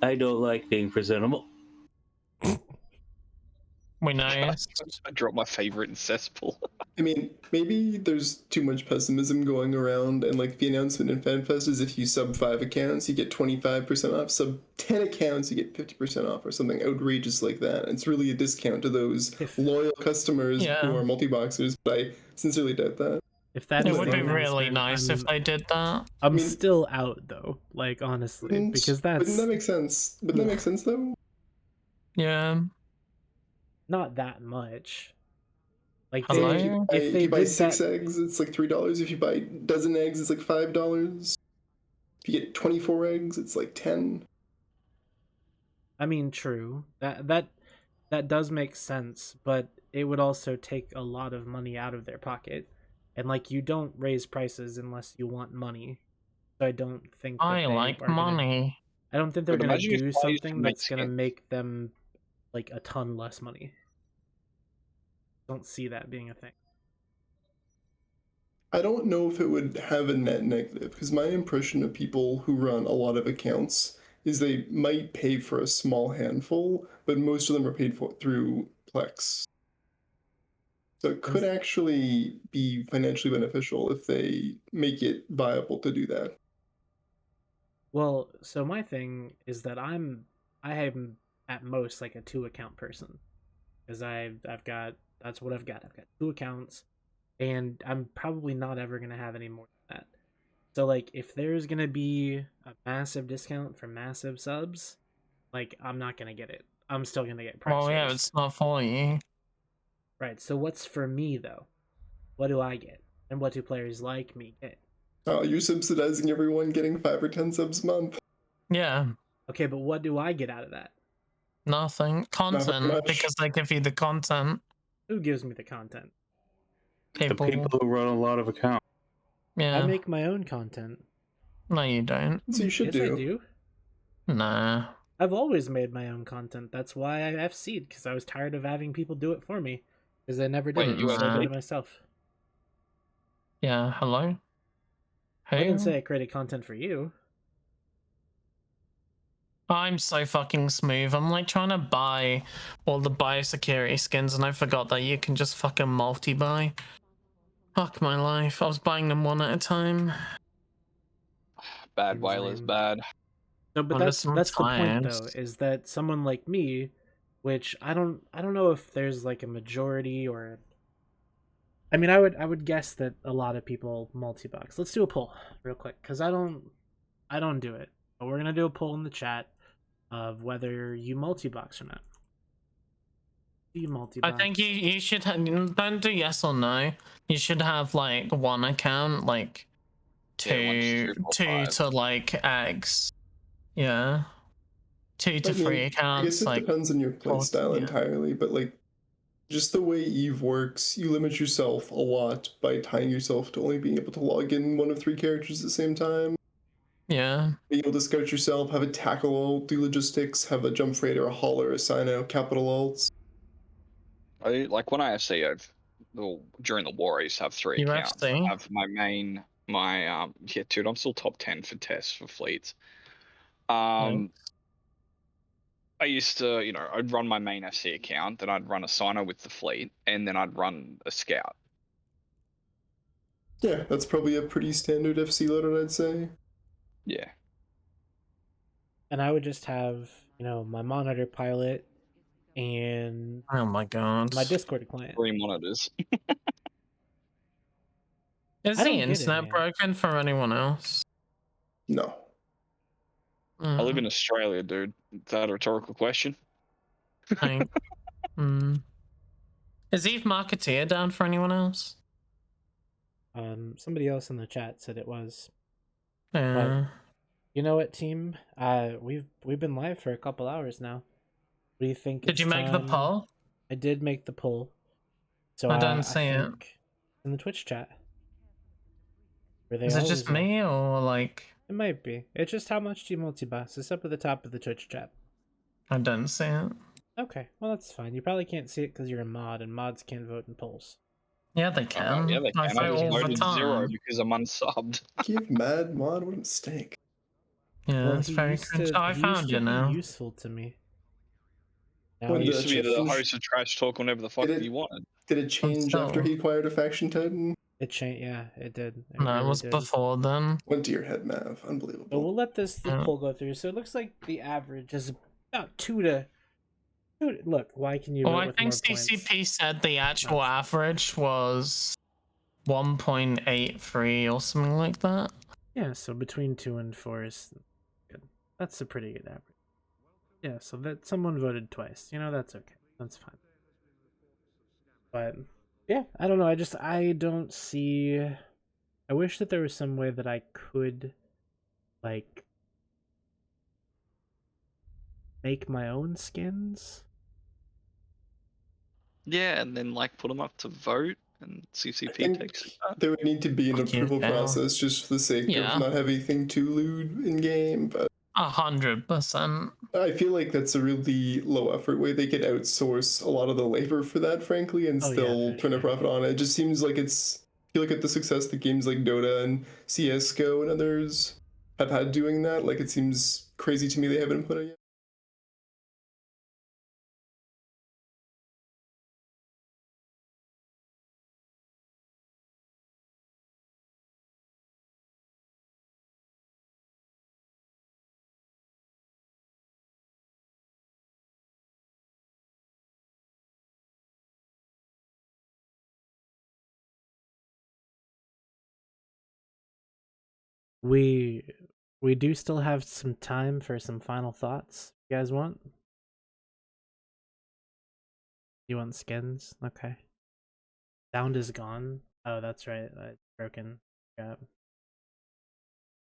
I don't like being presentable. We know. I dropped my favorite in cesspool. I mean, maybe there's too much pessimism going around, and like the announcement in Fanfest is if you sub 5 accounts, you get 25% off. Sub 10 accounts, you get 50% off, or something outrageous like that. It's really a discount to those loyal customers who are multi-boxers, but I sincerely doubt that. If that It is would the be really announcement, nice if they did that. I'm still out though. Like honestly, because that's Wouldn't that make sense? Wouldn't that make sense though? Yeah. not that much. Like Hello? if they if you buy did 6 that, eggs, it's like $3. If you buy a dozen eggs, it's like $5. If you get 24 eggs, it's like 10. I mean, true. That does make sense, but it would also take a lot of money out of their pocket. And like, you don't raise prices unless you want money. So I don't think that I like money. I don't think they're But gonna imagine if do players something can make that's gonna skins. make them like a ton less money. Don't see that being a thing. I don't know if it would have a net negative, because my impression of people who run a lot of accounts is they might pay for a small handful, but most of them are paid for through Plex. So it could actually be financially beneficial if they make it viable to do that. Well, so my thing is that I am at most like a 2-account person, because I've got, that's what I've got. I've got 2 accounts, and I'm probably not ever gonna have any more than that. So like, if there's gonna be a massive discount for massive subs, like I'm not gonna get it. I'm still gonna get price Well, yeah, raised. it's not for you. Right. So what's for me though? What do I get, and what do players like me get? Oh, you're subsidizing everyone getting 5 or 10 subs a month. Yeah. Okay, but what do I get out of that? Nothing. Content, much. because they give you the content. Who gives me the content? People. The people who run a lot of accounts. Yeah. I make my own content. No, you don't. So you should Yes, do. I do. Nah. I've always made my own content. That's why I FC'd, because I was tired of having people do it for me, because I never did Wait, it. you So I did FC'd? it myself. Yeah, hello? I didn't Who? say I created content for you. I'm so fucking smooth. I'm like trying to buy all the biosecurity skins and I forgot that you can just fucking multi-buy. Fuck my life. I was buying them one at a time. Bad Seems whalers, lame. bad. No, but Well, that's listen, the point though, times. is that someone like me, which I don't know if there's like a majority or, I mean, I would guess that a lot of people multi-box. Let's do a poll real quick, because I don't do it, but we're gonna do a poll in the chat of whether you multi-box or not. Do you multi-box? I think you should don't do yes or no. You should have like one account, like Yeah, 1, 2, 3, 4, two 5. to like X. Yeah. 2 to 3 accounts. I guess it depends on your playstyle entirely, but like just the way Eve works, you limit yourself a lot by tying yourself to only being able to log in 1 of 3 characters at the same time. Yeah. Being able to scout yourself, have a tackle ult, do logistics, have a jump freight or a hauler, a Sino, capital ults. Like when I FC, during the war, I used to have 3 accounts. I have my main, yeah, dude, I'm still top 10 for tests for fleets. I used to, I'd run my main FC account, then I'd run a signer with the fleet, and then I'd run a scout. Yeah, that's probably a pretty standard FC loadout, I'd say. Yeah. And I would just have, my monitor pilot and oh my god, my Discord client. 3 monitors. Is the internet broken for anyone else? No. I live in Australia, dude. Is that a rhetorical question? Is Eve Marketeer down for anyone else? Somebody else in the chat said it was. Yeah. But you know what, team? We've been live for a couple hours now. What do you think? Did you make the poll? I did make the poll. So I don't see it in the Twitch chat. Is it just me or like? It might be. It's just how much do you multi-boss? It's up at the top of the Twitch chat. I don't see it. Okay, well that's fine. You probably can't see it because you're a mod, and mods can't vote in polls. Yeah, they can. Yeah, they can. I just voted 0 because I'm unsubbed. Give mad mod, what a mistake. Yeah, well, it's very cringe. I found you now. Useful to me. Now he used to be the host of Trash Talk whenever the fuck you wanted. Did it change after he acquired a faction Titan? It changed, yeah, it did. No, it was before then. Went to your head, Mav. Unbelievable. But we'll let the poll go through. So it looks like the average is about 2 to... Look, why can you... Well, I think CCP said the actual average was 1.83 or something like that. Yeah, so between 2 and 4 is good. That's a pretty good average. Yeah, so that someone voted twice. That's okay. That's fine. But yeah, I don't know. I don't see. I wish that there was some way that I could, like, make my own skins. Yeah, and then like put them up to vote, and CCP takes it. There would need to be an approval process just for the sake of not having anything too lewd in game, but 100%. I feel like that's a really low effort way they could outsource a lot of the labor for that, frankly, and still turn a profit on it. It just seems like if you look at the success that games like Dota and CSGO and others have had doing that, like it seems crazy to me they haven't put it yet. We do still have some time for some final thoughts. You guys want? You want skins? Okay. Sound is gone. Oh, that's right. It's broken. Yeah.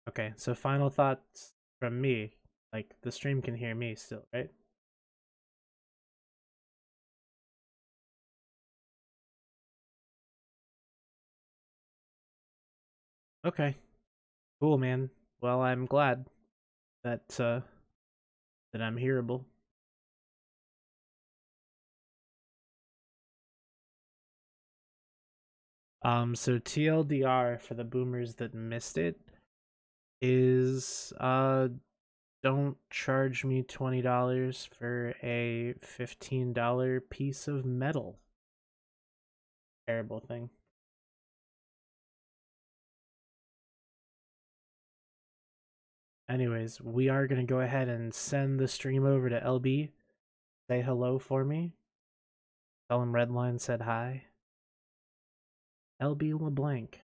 Okay, so final thoughts from me. Like, the stream can hear me still, right? Okay. Cool, man. Well, I'm glad that that I'm hearable. So TLDR for the boomers that missed it is don't charge me $20 for a $15 piece of metal. Terrible thing. Anyways, we are going to go ahead and send the stream over to LB. Say hello for me. Tell him Redline said hi. LB LeBlanc.